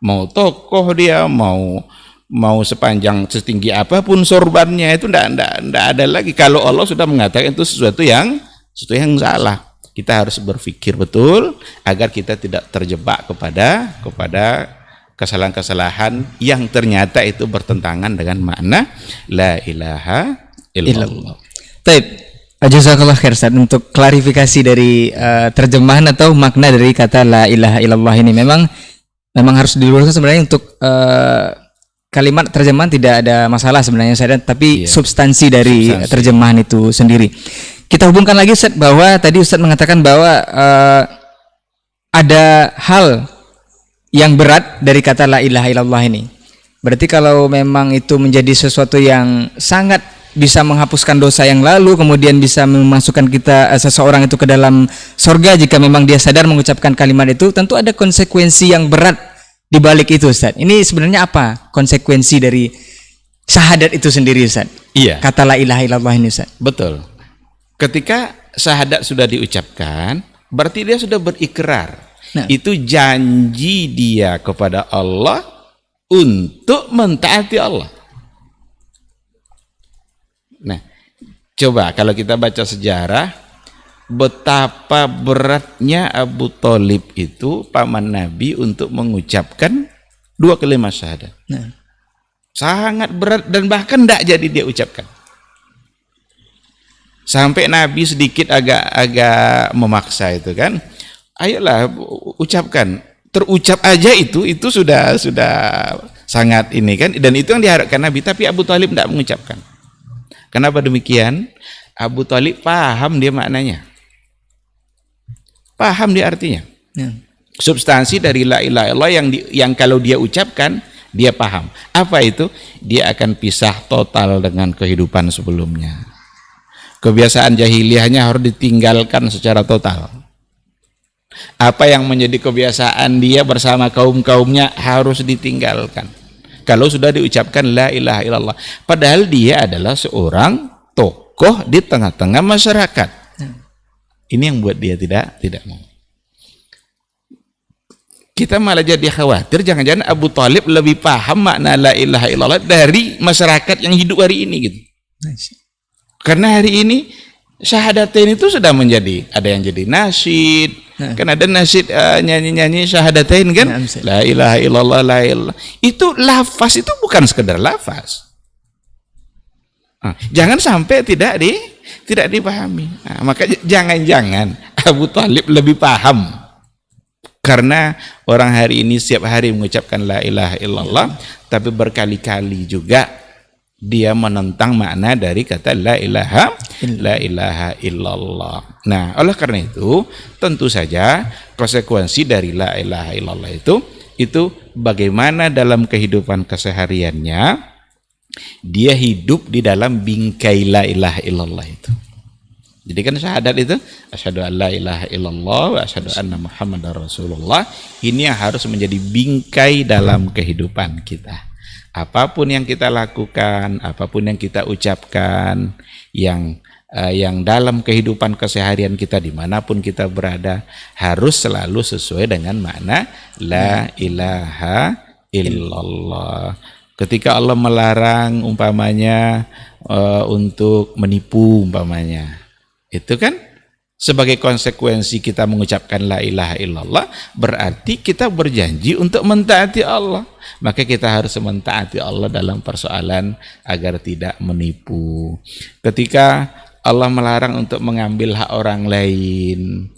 Mau tokoh dia, mau setinggi apapun sorbannya, itu tidak ada lagi. Kalau Allah sudah mengatakan itu sesuatu yang salah, kita harus berpikir betul agar kita tidak terjebak kepada kesalahan-kesalahan yang ternyata itu bertentangan dengan makna la ilaha illallah. Taib, jazakallah khair Ustaz, untuk klarifikasi dari terjemahan atau makna dari kata la ilaha illallah ini memang harus diluruskan sebenarnya. Untuk kalimat terjemahan tidak ada masalah sebenarnya Ustaz, tapi substansi dari terjemahan itu sendiri. Kita hubungkan lagi Ustaz, bahwa tadi Ustaz mengatakan bahwa ada hal yang berat dari kata la ilaha illallah ini. Berarti kalau memang itu menjadi sesuatu yang sangat bisa menghapuskan dosa yang lalu, kemudian bisa memasukkan kita seseorang itu ke dalam surga jika memang dia sadar mengucapkan kalimat itu, tentu ada konsekuensi yang berat di balik itu, Ustaz. Ini sebenarnya apa konsekuensi dari syahadat itu sendiri, Ustaz? Iya. Kata la ilaha illallah ini, Ustaz. Betul. Ketika syahadat sudah diucapkan, berarti dia sudah berikrar. Nah. Itu janji dia kepada Allah untuk mentaati Allah. Nah, coba kalau kita baca sejarah, betapa beratnya Abu Thalib itu paman Nabi untuk mengucapkan 2 kalimat syahadat. Nah. Sangat berat dan bahkan tidak jadi dia ucapkan. Sampai Nabi sedikit agak memaksa itu kan. Ayolah ucapkan. Terucap aja itu sudah sangat ini kan, dan itu yang diharapkan Nabi, tapi Abu Thalib tidak mengucapkan. Kenapa demikian? Abu Thalib paham dia maknanya. Paham dia artinya. Ya. Substansi dari la ilaha illallah yang kalau dia ucapkan, dia paham. Apa itu? Dia akan pisah total dengan kehidupan sebelumnya. Kebiasaan jahiliyahnya harus ditinggalkan secara total. Apa yang menjadi kebiasaan dia bersama kaum-kaumnya harus ditinggalkan. Kalau sudah diucapkan la ilaha illallah, padahal dia adalah seorang tokoh di tengah-tengah masyarakat. Ini yang buat dia tidak mau. Kita malah jadi khawatir jangan-jangan Abu Thalib lebih paham makna la ilaha illallah dari masyarakat yang hidup hari ini gitu. Karena hari ini syahadatain itu sudah menjadi, ada yang jadi nasyid. Kan ada nasyid nyanyi-nyanyi syahadatain kan, la ilaha illallah, la ilallah. Itu lafaz, itu bukan sekedar lafaz. Jangan sampai tidak dipahami. Maka jangan-jangan Abu Thalib lebih paham, karena orang hari ini setiap hari mengucapkan la ilaha illallah, tapi berkali-kali juga dia menentang makna dari kata la ilaha illallah. Nah, oleh karena itu tentu saja konsekuensi dari la ilaha illallah itu bagaimana dalam kehidupan kesehariannya dia hidup di dalam bingkai la ilaha illallah itu. Jadi kan syahadat itu asyhadu an la ilaha illallah wa asyhadu anna muhammadar rasulullah, ini yang harus menjadi bingkai dalam kehidupan kita. Apapun yang kita lakukan, apapun yang kita ucapkan, yang dalam kehidupan keseharian kita dimanapun kita berada, harus selalu sesuai dengan makna la ilaha illallah. Ketika Allah melarang umpamanya untuk menipu umpamanya, itu kan sebagai konsekuensi kita mengucapkan la ilaha illallah, berarti kita berjanji untuk mentaati Allah. Maka kita harus mentaati Allah dalam persoalan agar tidak menipu. Ketika Allah melarang untuk mengambil hak orang lain,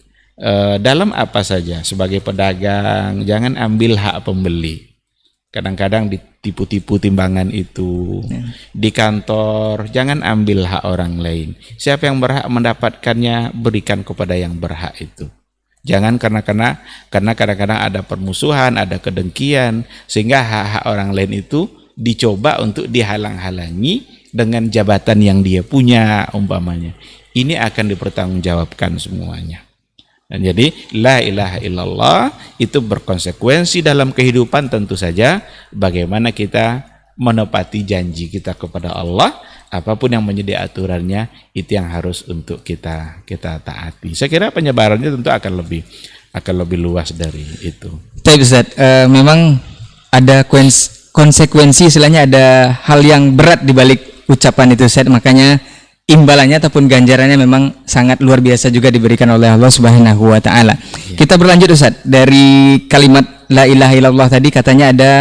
dalam apa saja, sebagai pedagang jangan ambil hak pembeli. Kadang-kadang ditipu-tipu timbangan itu. Di kantor jangan ambil hak orang lain. Siapa yang berhak mendapatkannya, berikan kepada yang berhak itu. Jangan karena kadang-kadang ada permusuhan, ada kedengkian, sehingga hak-hak orang lain itu dicoba untuk dihalang-halangi dengan jabatan yang dia punya umpamanya. Ini akan dipertanggungjawabkan semuanya. Dan jadi la ilaha illallah itu berkonsekuensi dalam kehidupan, tentu saja bagaimana kita menepati janji kita kepada Allah. Apapun yang menjadi aturannya itu yang harus untuk kita taati. Saya kira penyebarannya tentu akan lebih luas dari itu. Baik Ustaz, memang ada konsekuensi, istilahnya ada hal yang berat di balik ucapan itu Ustaz, makanya imbalannya ataupun ganjarannya memang sangat luar biasa juga diberikan oleh Allah Subhanahu wa taala. Kita berlanjut Ustaz, dari kalimat la ilaha illallah tadi katanya ada,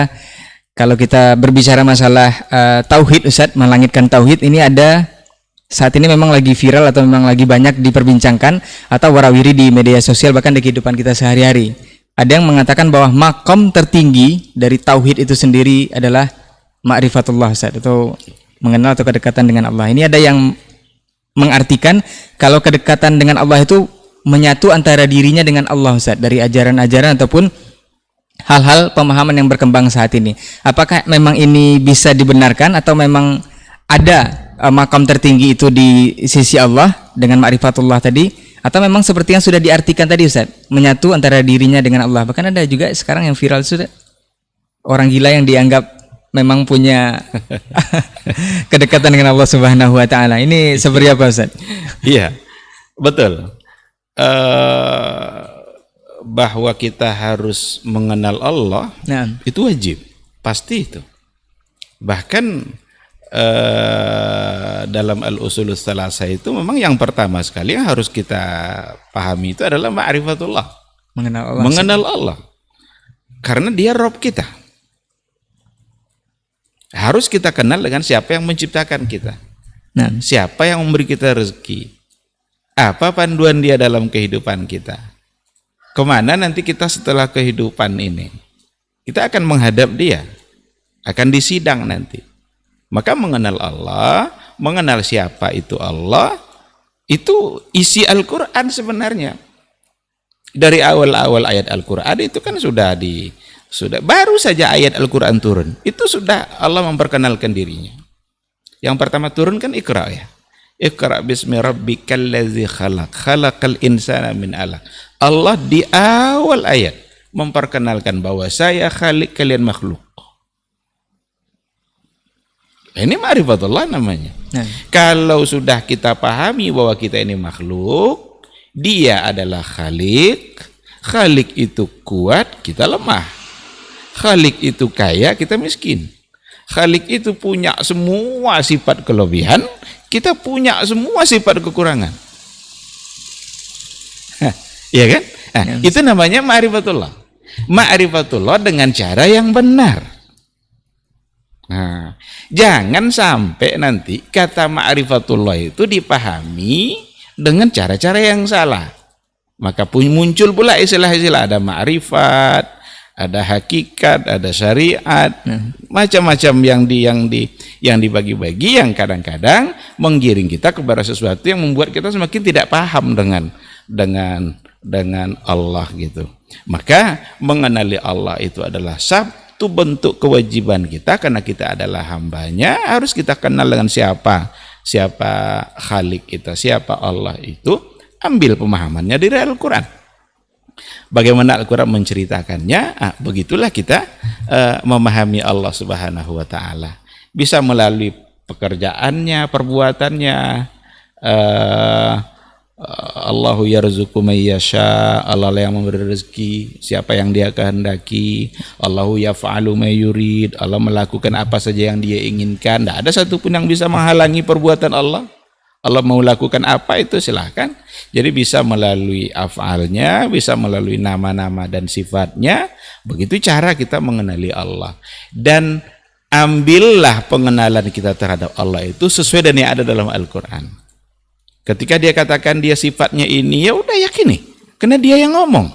kalau kita berbicara masalah tauhid Ustaz, melangitkan tauhid, ini ada saat ini memang lagi viral atau memang lagi banyak diperbincangkan atau warawiri di media sosial, bahkan di kehidupan kita sehari-hari. Ada yang mengatakan bahwa makom tertinggi dari tauhid itu sendiri adalah ma'rifatullah Ustaz, atau mengenal atau kedekatan dengan Allah. Ini ada yang mengartikan kalau kedekatan dengan Allah itu menyatu antara dirinya dengan Allah Ustaz, dari ajaran-ajaran ataupun hal-hal pemahaman yang berkembang saat ini. Apakah memang ini bisa dibenarkan atau memang ada makam tertinggi itu di sisi Allah dengan ma'rifatullah tadi, atau memang seperti yang sudah diartikan tadi Ustaz, menyatu antara dirinya dengan Allah? Bahkan ada juga sekarang yang viral Ustaz, orang gila yang dianggap memang punya kedekatan dengan Allah Subhanahu wa taala. Ini seperti apa Ustaz? Iya, betul. Bahwa kita harus mengenal Allah, Nah, itu wajib, pasti itu. Bahkan dalam al-usulus tsalatsa itu memang yang pertama sekali yang harus kita pahami itu adalah ma'rifatullah, mengenal Allah. mengenal Allah. Karena dia Rabb kita. Harus kita kenal dengan siapa yang menciptakan kita. Nah, Siapa yang memberi kita rezeki. Apa panduan dia dalam kehidupan kita. Kemana nanti kita setelah kehidupan ini. Kita akan menghadap dia. Akan disidang nanti. Maka mengenal Allah, mengenal siapa itu Allah, itu isi Al-Quran sebenarnya. Dari awal-awal ayat Al-Quran itu kan sudah baru saja ayat Al-Quran turun, itu sudah Allah memperkenalkan dirinya. Yang pertama turun kan Iqra ya. Iqra bismi rabbikal ladzi khalaq, khalaqal insana min 'alaq. Allah di awal ayat memperkenalkan bahwa saya khalik kalian makhluk. Ini ma'rifatullah namanya. nah, Kalau sudah kita pahami bahwa kita ini makhluk, dia adalah khalik. Khalik itu kuat, kita lemah. Khalik itu kaya, kita miskin. Khalik itu punya semua sifat kelebihan, kita punya semua sifat kekurangan. Iya kan? Nah, itu namanya ma'rifatullah. Ma'rifatullah dengan cara yang benar. Nah, jangan sampai nanti kata ma'rifatullah itu dipahami dengan cara-cara yang salah. Maka pun muncul pula istilah-istilah, ada ma'rifat, ada hakikat, ada syariat, macam-macam yang dibagi-bagi, yang kadang-kadang menggiring kita kepada sesuatu yang membuat kita semakin tidak paham dengan Allah gitu. Maka mengenali Allah itu adalah satu bentuk kewajiban kita, karena kita adalah hambanya. Harus kita kenal dengan siapa Khalik kita, siapa Allah itu. Ambil pemahamannya dari Al-Quran. Bagaimana Al-Quran menceritakannya, begitulah kita memahami Allah Subhanahu wa taala. Bisa melalui pekerjaannya, perbuatannya. Allahu yarzuqu may yasha, Allah yang memberi rezeki siapa yang dia kehendaki. Allahu yaf'alu may yurid, Allah melakukan apa saja yang dia inginkan. Tidak ada satupun yang bisa menghalangi perbuatan Allah. Allah mau lakukan apa itu silahkan. Jadi bisa melalui af'alnya, bisa melalui nama-nama dan sifatnya. Begitu cara kita mengenali Allah. Dan ambillah pengenalan kita terhadap Allah itu sesuai dengan yang ada dalam Al-Quran. Ketika dia katakan dia sifatnya ini, ya udah yakini, karena dia yang ngomong.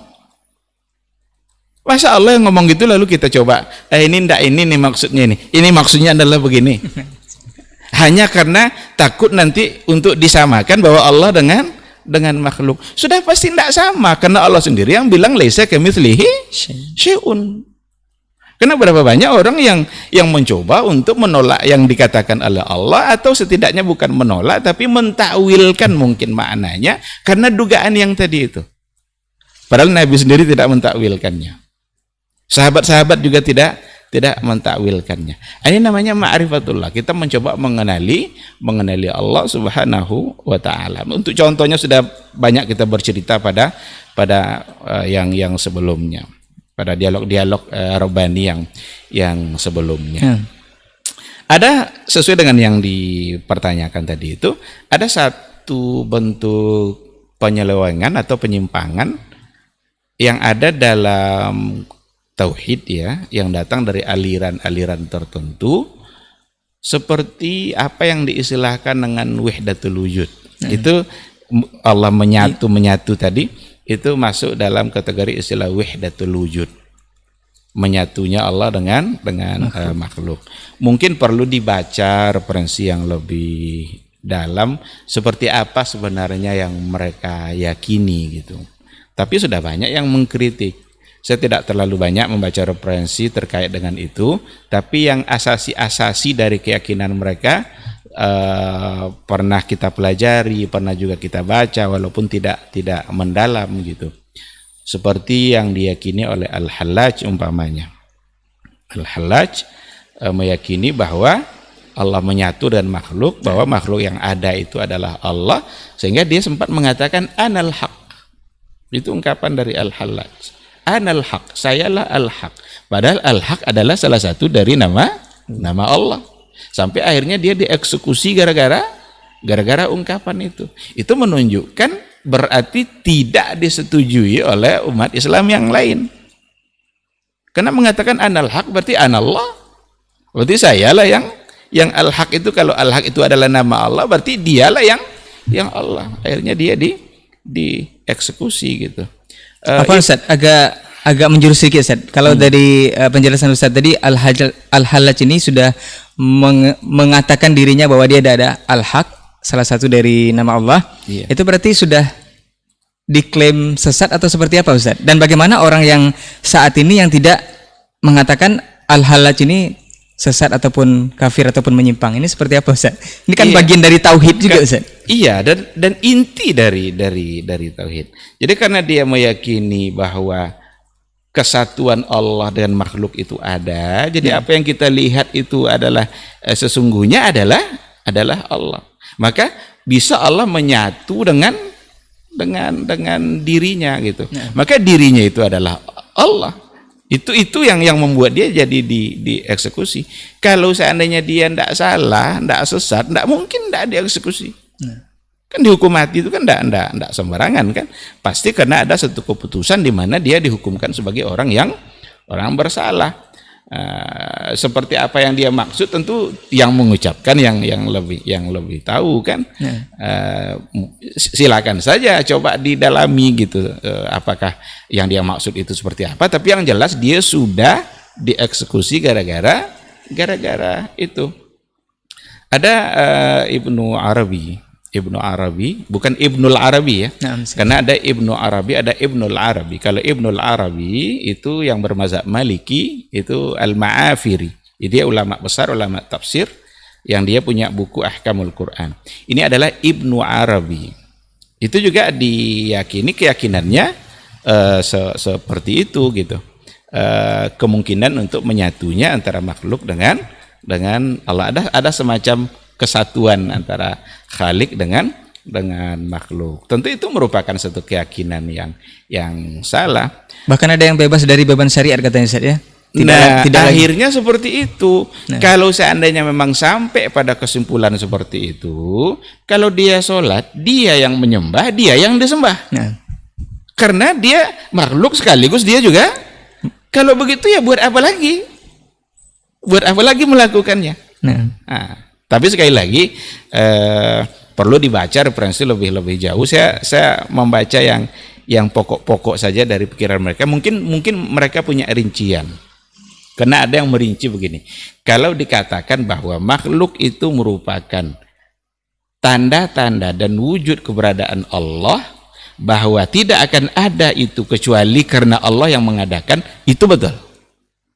Masa Allah yang ngomong gitu lalu kita coba, ini ndak, ini nih maksudnya ini maksudnya adalah begini. Hanya karena takut nanti untuk disamakan bahwa Allah dengan makhluk. Sudah pasti tidak sama, karena Allah sendiri yang bilang laisa kamitslihi syai'un. Karena berapa banyak orang yang mencoba untuk menolak yang dikatakan oleh Allah, atau setidaknya bukan menolak tapi mentakwilkan mungkin maknanya karena dugaan yang tadi itu. Padahal Nabi sendiri tidak mentakwilkannya. Sahabat-sahabat juga tidak mentakwilkannya. Ini namanya ma'rifatullah. Kita mencoba mengenali Allah Subhanahu wa taala. Untuk contohnya sudah banyak kita bercerita pada yang sebelumnya. Pada dialog-dialog Rabbani yang sebelumnya. Ada sesuai dengan yang dipertanyakan tadi itu, ada satu bentuk penyelewengan atau penyimpangan yang ada dalam tauhid ya, yang datang dari aliran-aliran tertentu, seperti apa yang diistilahkan dengan wahdatul wujud. Itu Allah menyatu tadi, itu masuk dalam kategori istilah wahdatul wujud. Menyatunya Allah dengan makhluk. Mungkin perlu dibaca referensi yang lebih dalam seperti apa sebenarnya yang mereka yakini gitu. Tapi sudah banyak yang mengkritik. Saya tidak terlalu banyak membaca referensi terkait dengan itu, tapi yang asasi-asasi dari keyakinan mereka pernah kita pelajari, pernah juga kita baca walaupun tidak mendalam gitu. Seperti yang diyakini oleh Al-Hallaj umpamanya. Al-Hallaj meyakini bahwa Allah menyatu dan makhluk, bahwa makhluk yang ada itu adalah Allah, sehingga dia sempat mengatakan anal haq. Itu ungkapan dari Al-Hallaj. Anal haq, sayalah al-haq. Padahal al-haq adalah salah satu dari nama Allah. Sampai akhirnya dia dieksekusi gara-gara ungkapan itu. Itu menunjukkan berarti tidak disetujui oleh umat Islam yang lain. Karena mengatakan anal haq berarti anallah. Berarti sayalah yang al-haq itu. Kalau al-haq itu adalah nama Allah, berarti dialah yang Allah. Akhirnya dia dieksekusi gitu. Apa Ustaz? Agak menjurus sedikit Ustaz. Kalau dari penjelasan Ustaz tadi, Al-Hallaj ini sudah mengatakan dirinya bahwa dia ada al-haq, salah satu dari nama Allah. Iya. Itu berarti sudah diklaim sesat atau seperti apa Ustaz? Dan bagaimana orang yang saat ini yang tidak mengatakan Al-Hallaj ini sesat ataupun kafir ataupun menyimpang, ini seperti apa Ustaz? Ini kan bagian dari tauhid juga Ustaz. Iya, dan inti dari tauhid. Jadi karena dia meyakini bahwa kesatuan Allah dan makhluk itu ada, jadi apa yang kita lihat itu adalah sesungguhnya adalah Allah. Maka bisa Allah menyatu dengan dirinya gitu. Maka dirinya itu adalah Allah. Itu yang membuat dia jadi dieksekusi. Kalau seandainya dia tidak salah, tidak sesat, tidak mungkin tidak dieksekusi. Kan dihukum mati itu kan tidak sembarangan kan. Pasti karena ada satu keputusan di mana dia dihukumkan sebagai orang bersalah. Seperti apa yang dia maksud tentu yang mengucapkan yang lebih tahu kan. Silakan saja coba didalami gitu, apakah yang dia maksud itu seperti apa, tapi yang jelas dia sudah dieksekusi gara-gara itu. Ada Ibnu Arabi, bukan Ibnul Arabi ya. Karena ada Ibnu Arabi, ada Ibnul Arabi. Kalau Ibnul Arabi itu yang bermazhab Maliki, itu Al-Ma'afiri. Dia ulama besar, ulama tafsir yang dia punya buku Ahkamul Quran. Ini adalah Ibnu Arabi. Itu juga diyakini keyakinannya seperti itu gitu. Kemungkinan untuk menyatunya antara makhluk dengan Allah, ada semacam kesatuan antara Khalik dengan makhluk. Tentu itu merupakan satu keyakinan yang salah. Bahkan ada yang bebas dari beban syariat katanya Ustaz ya. Tidak akhirnya lagi seperti itu. Kalau seandainya memang sampai pada kesimpulan seperti itu, kalau dia sholat, dia yang menyembah, dia yang disembah. Karena dia makhluk sekaligus dia juga. Kalau begitu ya buat apa lagi? Buat apa lagi melakukannya? Tapi sekali lagi perlu dibaca referensi lebih jauh. Saya membaca yang pokok-pokok saja dari pikiran mereka. Mungkin mereka punya rincian. Karena ada yang merinci begini. Kalau dikatakan bahwa makhluk itu merupakan tanda-tanda dan wujud keberadaan Allah, bahwa tidak akan ada itu kecuali karena Allah yang mengadakan, itu betul.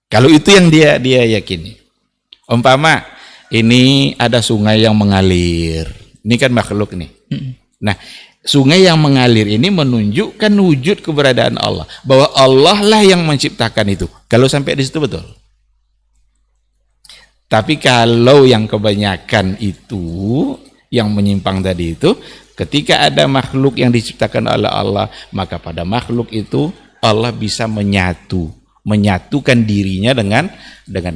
Kalau itu yang dia yakini. Umpama ini ada sungai yang mengalir. Ini kan makhluk nih. Nah, sungai yang mengalir ini menunjukkan wujud keberadaan Allah, bahwa Allah lah yang menciptakan itu. Kalau sampai di situ betul. Tapi kalau yang kebanyakan itu, yang menyimpang tadi itu, ketika ada makhluk yang diciptakan oleh Allah, maka pada makhluk itu Allah bisa menyatukan dirinya dengan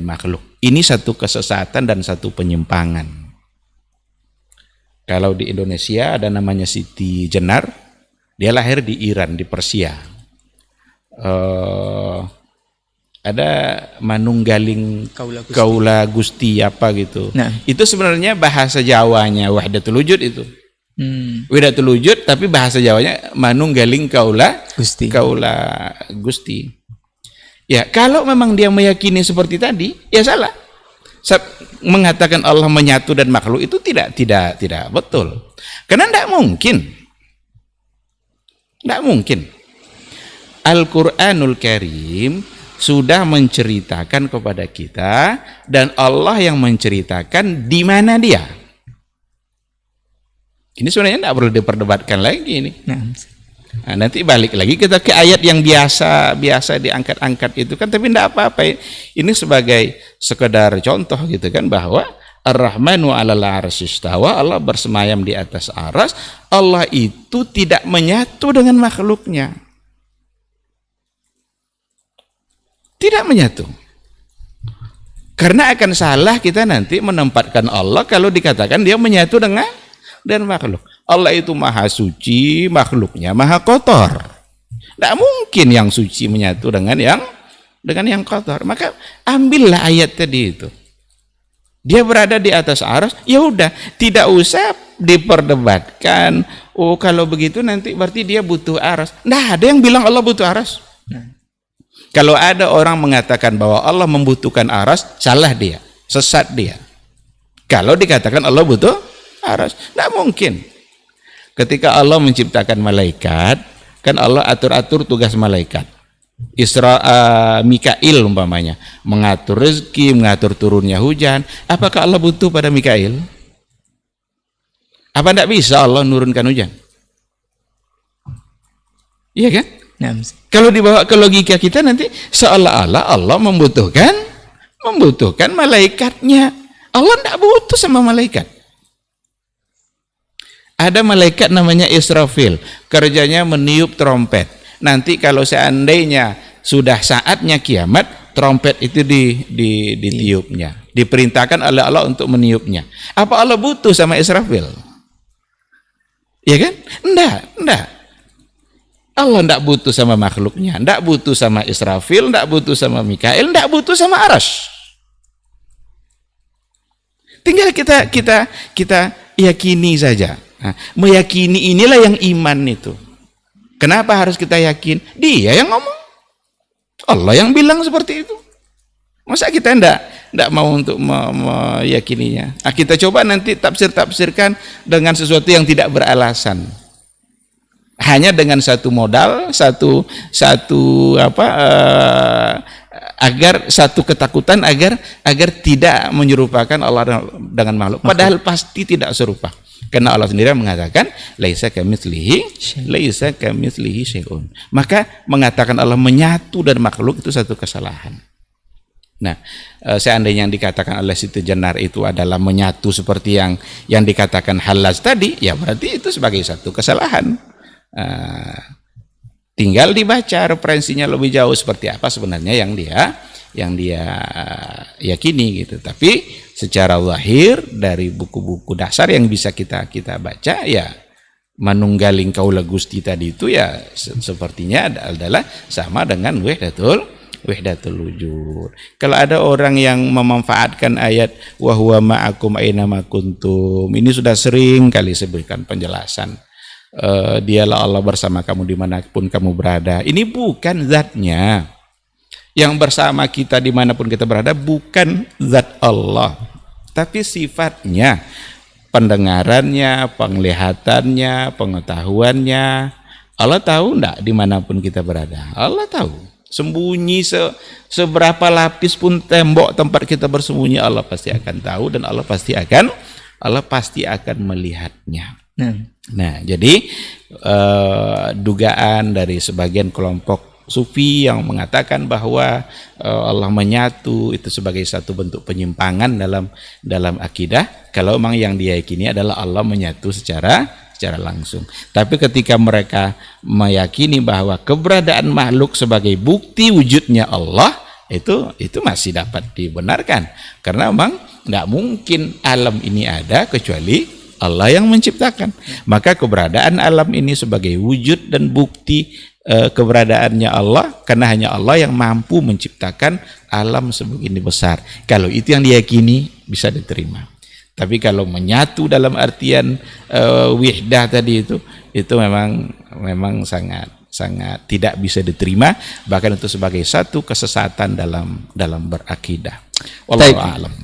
makhluk. Ini satu kesesatan dan satu penyimpangan. Kalau di Indonesia ada namanya Siti Jenar, dia lahir di Iran, di Persia. Ada Manunggaling Kaula Gusti apa gitu. Itu sebenarnya bahasa Jawanya Wahdatul Wujud itu. Wahdatul Wujud, tapi bahasa Jawanya Manunggaling Kaula Gusti. Ya, kalau memang dia meyakini seperti tadi, ya salah. Mengatakan Allah menyatu dan makhluk itu tidak betul. Karena tidak mungkin. Al-Qur'anul Karim sudah menceritakan kepada kita, dan Allah yang menceritakan di mana dia. Ini sebenarnya tidak perlu diperdebatkan lagi ini. Nah, Nanti balik lagi kita ke ayat yang biasa diangkat-angkat itu kan, tapi tidak apa-apa. Ini sebagai sekedar contoh gitu kan, bahwa Ar-Rahmanu 'alal 'arsy istawa, Allah bersemayam di atas aras. Allah itu tidak menyatu dengan makhluknya. Tidak menyatu. Karena akan salah kita nanti menempatkan Allah kalau dikatakan dia menyatu dengan makhluk. Allah itu maha suci, makhluknya maha kotor. Tidak mungkin yang suci menyatu dengan yang kotor. Maka ambillah ayat tadi itu. Dia berada di atas aras, ya udah, tidak usah diperdebatkan. Oh, kalau begitu nanti berarti dia butuh aras. Nah, ada yang bilang Allah butuh aras. Kalau ada orang mengatakan bahwa Allah membutuhkan aras, salah dia, sesat dia. Kalau dikatakan Allah butuh aras, tidak mungkin. Ketika Allah menciptakan malaikat, kan Allah atur-atur tugas malaikat. Mikail umpamanya mengatur rezeki, mengatur turunnya hujan. Apakah Allah butuh pada Mikail? Apa tidak bisa Allah menurunkan hujan? Iya kan? nah, Kalau dibawa ke logika kita nanti seolah-olah Allah membutuhkan malaikatnya. Allah tidak butuh sama malaikat. Ada malaikat namanya Israfil, kerjanya meniup trompet. Nanti kalau seandainya sudah saatnya kiamat, trompet itu ditiupnya, diperintahkan oleh Allah untuk meniupnya. Apa Allah butuh sama Israfil? Ya kan? Enggak. Allah enggak butuh sama makhluknya, enggak butuh sama Israfil, enggak butuh sama Mikail, enggak butuh sama Arash. Tinggal kita yakini saja. Nah, meyakini inilah yang iman itu. Kenapa harus kita yakin? Dia yang ngomong. Allah yang bilang seperti itu. Masa kita enggak mau untuk meyakininya? Nah, kita coba nanti tafsirkan dengan sesuatu yang tidak beralasan. Hanya dengan satu modal, agar satu ketakutan agar tidak menyerupakan Allah dengan makhluk. Padahal pasti tidak serupa. Karena Allah sendiri mengatakan laisa kamitslihi syai'un. Maka mengatakan Allah menyatu dan makhluk itu satu kesalahan. Nah, seandainya yang dikatakan oleh Siti Jenar itu adalah menyatu seperti yang dikatakan Halas tadi, ya berarti itu sebagai satu kesalahan. Tinggal dibaca referensinya lebih jauh seperti apa sebenarnya yang dia yakini gitu. Tapi secara zahir dari buku-buku dasar yang bisa kita baca, ya manunggaling kaula Gusti tadi itu ya sepertinya adalah sama dengan wahdatul wujud. Kalau ada orang yang memanfaatkan ayat wa huwa ma'akum aina ma kuntum, ini sudah sering kali saya berikan penjelasan. Dialah Allah bersama kamu dimanapun kamu berada. Ini bukan zatnya. Yang bersama kita dimanapun kita berada bukan zat Allah, tapi sifatnya, pendengarannya, penglihatannya, pengetahuannya. Allah tahu enggak dimanapun kita berada? Allah tahu. Sembunyi seberapa lapis pun tembok tempat kita bersembunyi, Allah pasti akan tahu dan Allah pasti akan melihatnya. Nah, jadi dugaan dari sebagian kelompok Sufi yang mengatakan bahwa Allah menyatu itu sebagai satu bentuk penyimpangan dalam akidah. Kalau memang yang diyakini adalah Allah menyatu secara langsung. Tapi ketika mereka meyakini bahwa keberadaan makhluk sebagai bukti wujudnya Allah, itu masih dapat dibenarkan. Karena memang tidak mungkin alam ini ada kecuali Allah yang menciptakan. Maka keberadaan alam ini sebagai wujud dan bukti keberadaannya Allah, karena hanya Allah yang mampu menciptakan alam sebegini besar. Kalau itu yang diyakini bisa diterima. Tapi kalau menyatu dalam artian wihdah tadi itu memang sangat tidak bisa diterima, bahkan itu sebagai satu kesesatan dalam berakidah. Wallahu a'lam.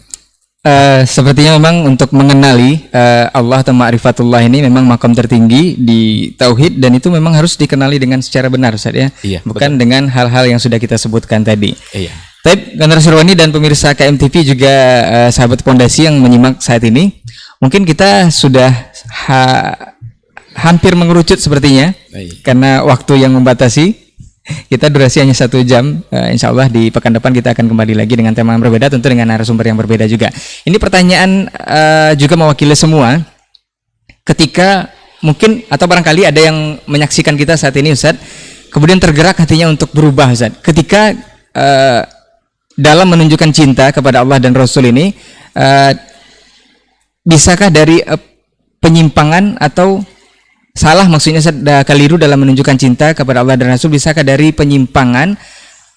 Sepertinya memang untuk mengenali Allah atau ma'rifatullah ini memang makam tertinggi di tauhid, dan itu memang harus dikenali dengan secara benar, Ustaz ya. Iya, bukan betul. dengan hal-hal yang sudah kita sebutkan tadi. Iya. Baik, generasi Rohani dan pemirsa KMTV juga sahabat Pondasi yang menyimak saat ini, mungkin kita sudah hampir mengerucut sepertinya. Baik. Karena waktu yang membatasi. Kita durasi hanya 1 jam. Insya Allah di pekan depan kita akan kembali lagi dengan tema yang berbeda, tentu dengan narasumber yang berbeda juga. Ini pertanyaan juga mewakili semua. Ketika mungkin atau barangkali ada yang menyaksikan kita saat ini, Ustaz, kemudian tergerak hatinya untuk berubah, Ustaz. Ketika dalam menunjukkan cinta kepada Allah dan Rasul ini, bisakah dari penyimpangan atau salah, maksudnya keliru dalam menunjukkan cinta kepada Allah dan Rasul, bisakah dari penyimpangan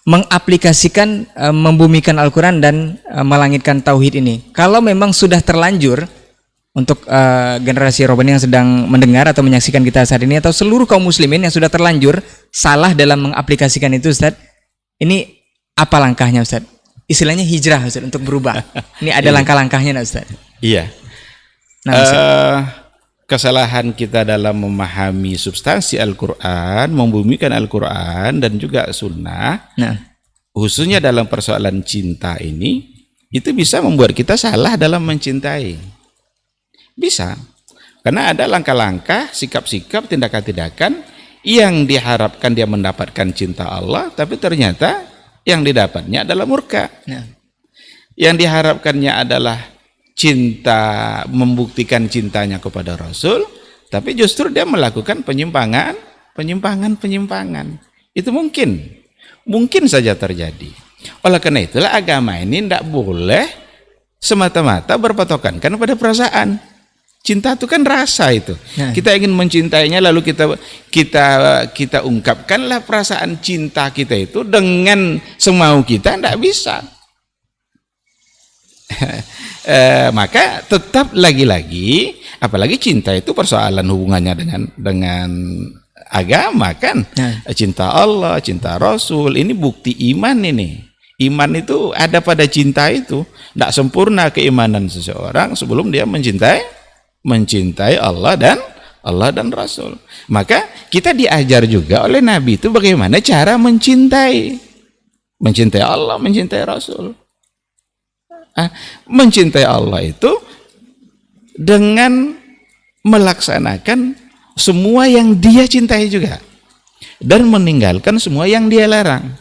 mengaplikasikan, membumikan Al-Quran dan melangitkan tauhid ini? Kalau memang sudah terlanjur untuk generasi Robani yang sedang mendengar atau menyaksikan kita saat ini, atau seluruh kaum muslimin yang sudah terlanjur salah dalam mengaplikasikan itu, Ustaz, ini apa langkahnya, Ustaz? Istilahnya hijrah, Ustaz, untuk berubah. Ini ada langkah-langkahnya, Ustaz? Iya. Nah, Kesalahan kita dalam memahami substansi Al-Quran, membumikan Al-Quran dan juga sunnah, khususnya dalam persoalan cinta ini, itu bisa membuat kita salah dalam mencintai. Bisa. Karena ada langkah-langkah, sikap-sikap, tindakan-tindakan yang diharapkan dia mendapatkan cinta Allah, tapi ternyata yang didapatnya adalah murka. Yang diharapkannya adalah cinta, membuktikan cintanya kepada Rasul, tapi justru dia melakukan penyimpangan. Itu mungkin saja terjadi. Oleh karena itulah agama ini tidak boleh semata-mata berpatokan pada perasaan. Cinta itu kan rasa itu. Kita ingin mencintainya, lalu kita ungkapkanlah perasaan cinta kita itu dengan semau kita, tidak bisa. Maka tetap lagi-lagi, apalagi cinta itu persoalan hubungannya dengan agama kan. Cinta Allah, cinta Rasul, ini bukti iman ini. Iman itu ada pada cinta itu. Tidak sempurna keimanan seseorang sebelum dia mencintai Allah dan Rasul. Maka kita diajar juga oleh Nabi itu bagaimana cara mencintai Allah, mencintai Rasul. Mencintai Allah itu dengan melaksanakan semua yang dia cintai juga dan meninggalkan semua yang dia larang.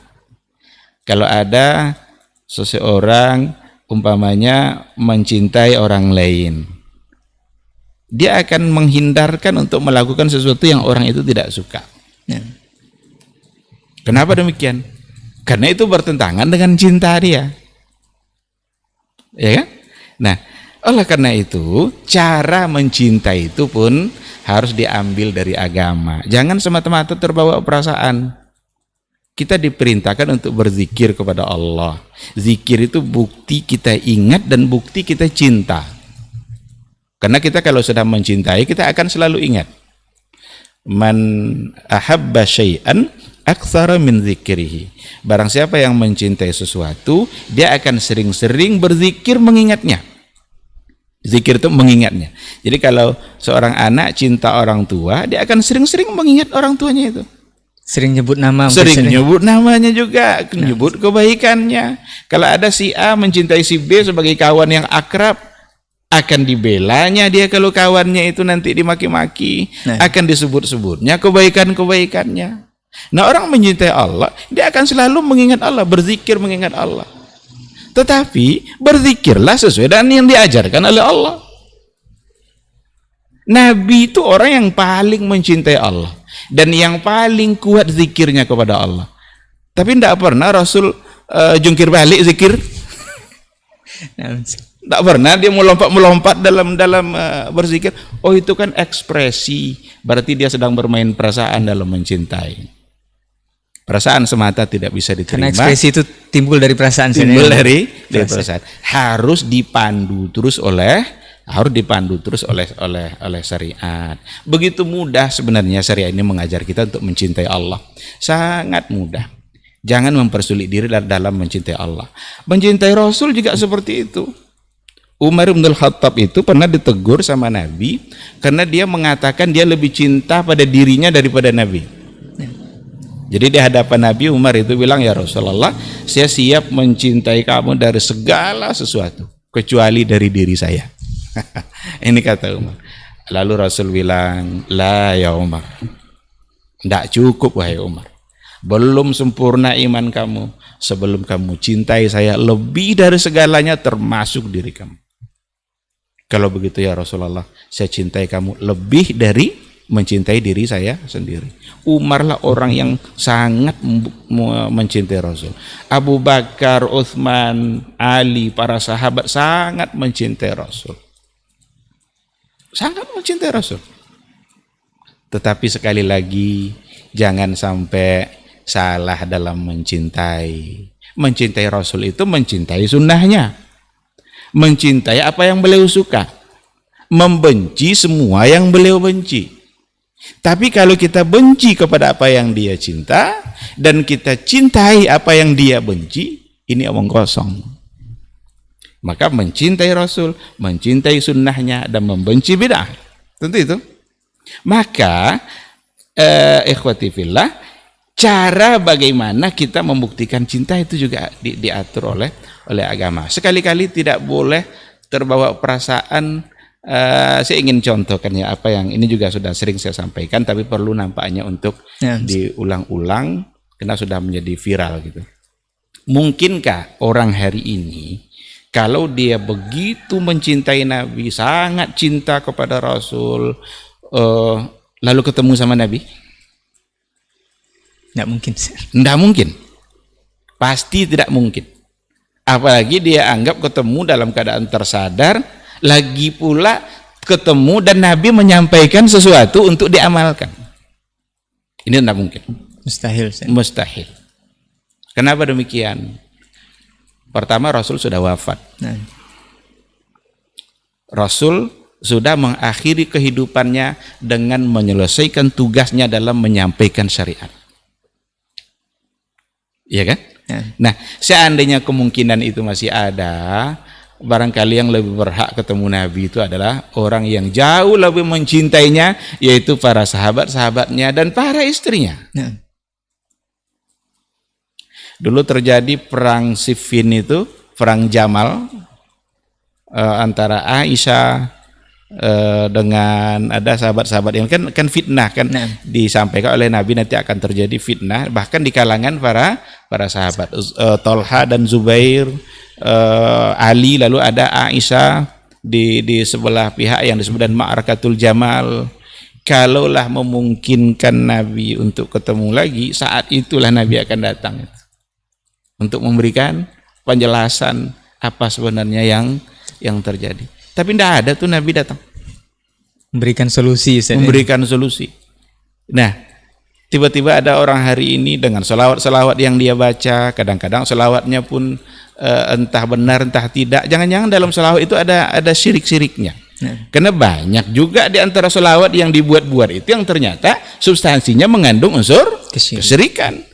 Kalau ada seseorang umpamanya mencintai orang lain, dia akan menghindarkan untuk melakukan sesuatu yang orang itu tidak suka. Kenapa demikian? Karena itu bertentangan dengan cinta dia. Ya kan? Nah, oleh karena itu cara mencintai itu pun harus diambil dari agama. Jangan semata-mata terbawa perasaan. Kita diperintahkan untuk berzikir kepada Allah. Zikir itu bukti kita ingat dan bukti kita cinta. Karena kita kalau sudah mencintai, kita akan selalu ingat. Man ahabba syai'an aktsara min zikrihi. Barang siapa yang mencintai sesuatu, dia akan sering-sering berzikir mengingatnya. Zikir itu mengingatnya. Jadi kalau seorang anak cinta orang tua, dia akan sering-sering mengingat orang tuanya itu. Sering nyebut nama. Sering nyebut namanya juga, nyebut kebaikannya. Kalau ada si A mencintai si B sebagai kawan yang akrab, akan dibelanya dia kalau kawannya itu nanti dimaki-maki, akan disebut-sebutnya kebaikan-kebaikannya. Nah, orang mencintai Allah, dia akan selalu mengingat Allah, berzikir mengingat Allah. Tetapi berzikirlah sesuai dengan yang diajarkan oleh Allah. Nabi itu orang yang paling mencintai Allah dan yang paling kuat zikirnya kepada Allah. Tapi tidak pernah Rasul jungkir balik zikir. Tak pernah dia melompat dalam berzikir. Oh, itu kan ekspresi, berarti dia sedang bermain perasaan dalam mencintai. Perasaan semata tidak bisa diterima. Karena ekspresi itu timbul dari perasaan. Timbul dari perasaan. Harus dipandu terus oleh syariat. Begitu mudah sebenarnya syariat ini mengajar kita untuk mencintai Allah. Sangat mudah. Jangan mempersulit diri dalam mencintai Allah. Mencintai Rasul juga seperti itu. Umar bin Khattab itu pernah ditegur sama Nabi karena dia mengatakan dia lebih cinta pada dirinya daripada Nabi. Jadi di hadapan Nabi, Umar itu bilang, ya Rasulullah, saya siap mencintai kamu dari segala sesuatu kecuali dari diri saya. Ini kata Umar. Lalu Rasul bilang, la ya Umar, tidak cukup wahai Umar, belum sempurna iman kamu sebelum kamu cintai saya lebih dari segalanya termasuk diri kamu. Kalau begitu ya Rasulullah, saya cintai kamu lebih dari mencintai diri saya sendiri. Umar lah orang yang sangat mencintai Rasul. Abu Bakar, Utsman, Ali, para sahabat sangat mencintai Rasul. Sangat mencintai Rasul. Tetapi sekali lagi, jangan sampai salah dalam mencintai. Mencintai Rasul itu mencintai sunnahnya. Mencintai apa yang beliau suka. Membenci semua yang beliau benci. Tapi kalau kita benci kepada apa yang dia cinta, dan kita cintai apa yang dia benci, ini omong kosong. Maka mencintai Rasul, mencintai sunnahnya, dan membenci bid'ah. Tentu itu. Maka, ikhwati fillah, cara bagaimana kita membuktikan cinta itu juga diatur oleh agama. Sekali-kali tidak boleh terbawa perasaan. Saya ingin contohkan ya apa yang ini juga sudah sering saya sampaikan, tapi perlu nampaknya untuk diulang-ulang karena sudah menjadi viral gitu. Mungkinkah orang hari ini kalau dia begitu mencintai Nabi, sangat cinta kepada Rasul, lalu ketemu sama Nabi? Tidak mungkin. Tidak mungkin. Pasti tidak mungkin. Apalagi dia anggap ketemu dalam keadaan tersadar, lagi pula ketemu dan Nabi menyampaikan sesuatu untuk diamalkan. Ini tidak mungkin. Mustahil. Mustahil. Kenapa demikian? Pertama, Rasul sudah wafat. Rasul sudah mengakhiri kehidupannya dengan menyelesaikan tugasnya dalam menyampaikan syariat. Iya kan? Nah, seandainya kemungkinan itu masih ada, barangkali yang lebih berhak ketemu Nabi itu adalah orang yang jauh lebih mencintainya, yaitu para sahabat-sahabatnya dan para istrinya. Dulu terjadi perang Siffin itu, perang Jamal, antara Aisyah dengan ada sahabat-sahabat yang kan fitnah kan disampaikan oleh Nabi nanti akan terjadi fitnah bahkan di kalangan para sahabat, Tolha dan Zubair, Ali, lalu ada Aisyah di sebelah pihak yang disebut dan Ma'rakatul Jamal. Kalaulah memungkinkan Nabi untuk ketemu lagi, saat itulah Nabi akan datang untuk memberikan penjelasan apa sebenarnya yang terjadi. Tapi tidak ada tuh Nabi datang. Memberikan solusi. Memberikan solusi. Nah, tiba-tiba ada orang hari ini dengan selawat-selawat yang dia baca, kadang-kadang selawatnya pun entah benar entah tidak. Jangan-jangan dalam selawat itu ada syirik-syiriknya. Karena banyak juga di antara selawat yang dibuat-buat itu yang ternyata substansinya mengandung unsur kesyirikan.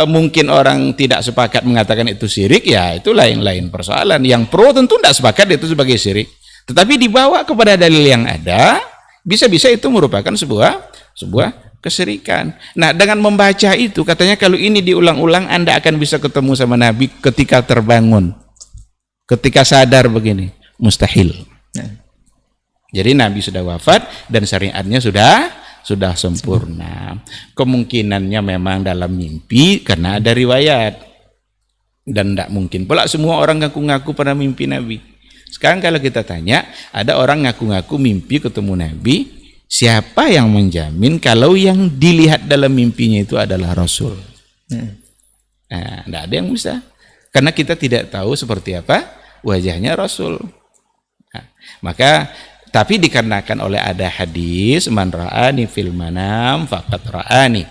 Mungkin orang tidak sepakat mengatakan itu syirik, ya itu lain-lain persoalan. Yang pro tentu tidak sepakat itu sebagai syirik. Tetapi dibawa kepada dalil yang ada, bisa-bisa itu merupakan sebuah kesyirikan. Nah, dengan membaca itu, katanya kalau ini diulang-ulang, Anda akan bisa ketemu sama Nabi ketika terbangun, ketika sadar begini. Mustahil. Jadi Nabi sudah wafat dan syariatnya sudah sempurna. Kemungkinannya memang dalam mimpi karena ada riwayat. Dan tidak mungkin pula semua orang ngaku-ngaku pada mimpi Nabi. Sekarang kalau kita tanya, ada orang ngaku-ngaku mimpi ketemu Nabi, siapa yang menjamin kalau yang dilihat dalam mimpinya itu adalah Rasul? Nah, tidak ada yang bisa. Karena kita tidak tahu seperti apa wajahnya Rasul. Nah, maka tapi dikarenakan oleh ada hadis, man ra'ani fil manam faqad ra'ani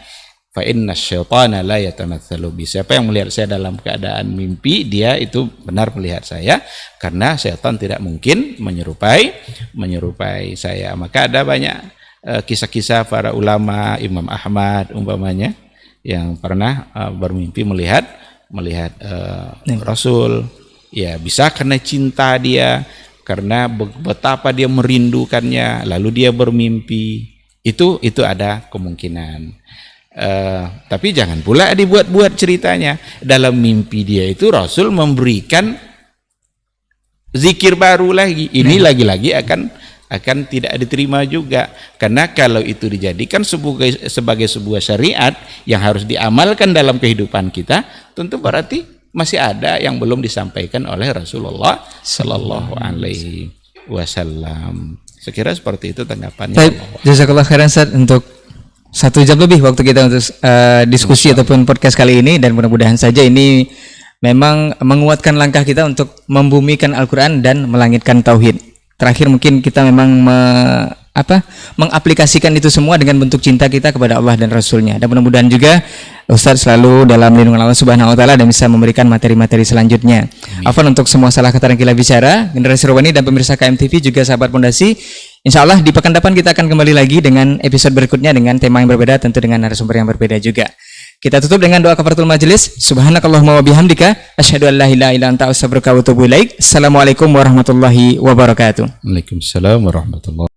fa inna syaitana la yatamatsalu bi. Siapa yang melihat saya dalam keadaan mimpi, dia itu benar melihat saya, karena syaitan tidak mungkin menyerupai saya. Maka ada banyak kisah-kisah para ulama, Imam Ahmad umpamanya, yang pernah bermimpi melihat Rasul. Ya, bisa karena cinta dia, karena betapa dia merindukannya, lalu dia bermimpi. Itu ada kemungkinan. Tapi jangan pula dibuat-buat ceritanya. Dalam mimpi dia itu Rasul memberikan zikir baru lagi. Ini lagi-lagi akan akan tidak diterima juga. Karena kalau itu dijadikan sebagai sebuah syariat yang harus diamalkan dalam kehidupan kita, tentu berarti masih ada yang belum disampaikan oleh Rasulullah Sallallahu Alaihi Wasallam. Sekira seperti itu tanggapannya. Baik, jazakallah khairan Ustaz untuk 1 jam lebih waktu kita untuk diskusi ataupun podcast kali ini, dan mudah-mudahan saja ini memang menguatkan langkah kita untuk membumikan Al-Quran dan melangitkan tauhid. Terakhir mungkin kita memang mengaplikasikan itu semua dengan bentuk cinta kita kepada Allah dan Rasulnya, dan mudah-mudahan juga Ustaz selalu dalam lindungan Allah Subhanahu Wa Taala dan bisa memberikan materi-materi selanjutnya. Afwan untuk semua salah kata dan khilaf bicara, generasi Robani dan pemirsa KMTV juga sahabat Pondasi. Insya Allah di pekan depan kita akan kembali lagi dengan episode berikutnya dengan tema yang berbeda, tentu dengan narasumber yang berbeda juga. Kita tutup dengan doa kafaratul majelis. Subhanakallahumma wa bihamdika asyhadu an la ilaha illa anta astaghfiruka wa atubu ilaik. Assalamualaikum warahmatullahi wabarakatuh. Waalaikumsalam warahmatullahi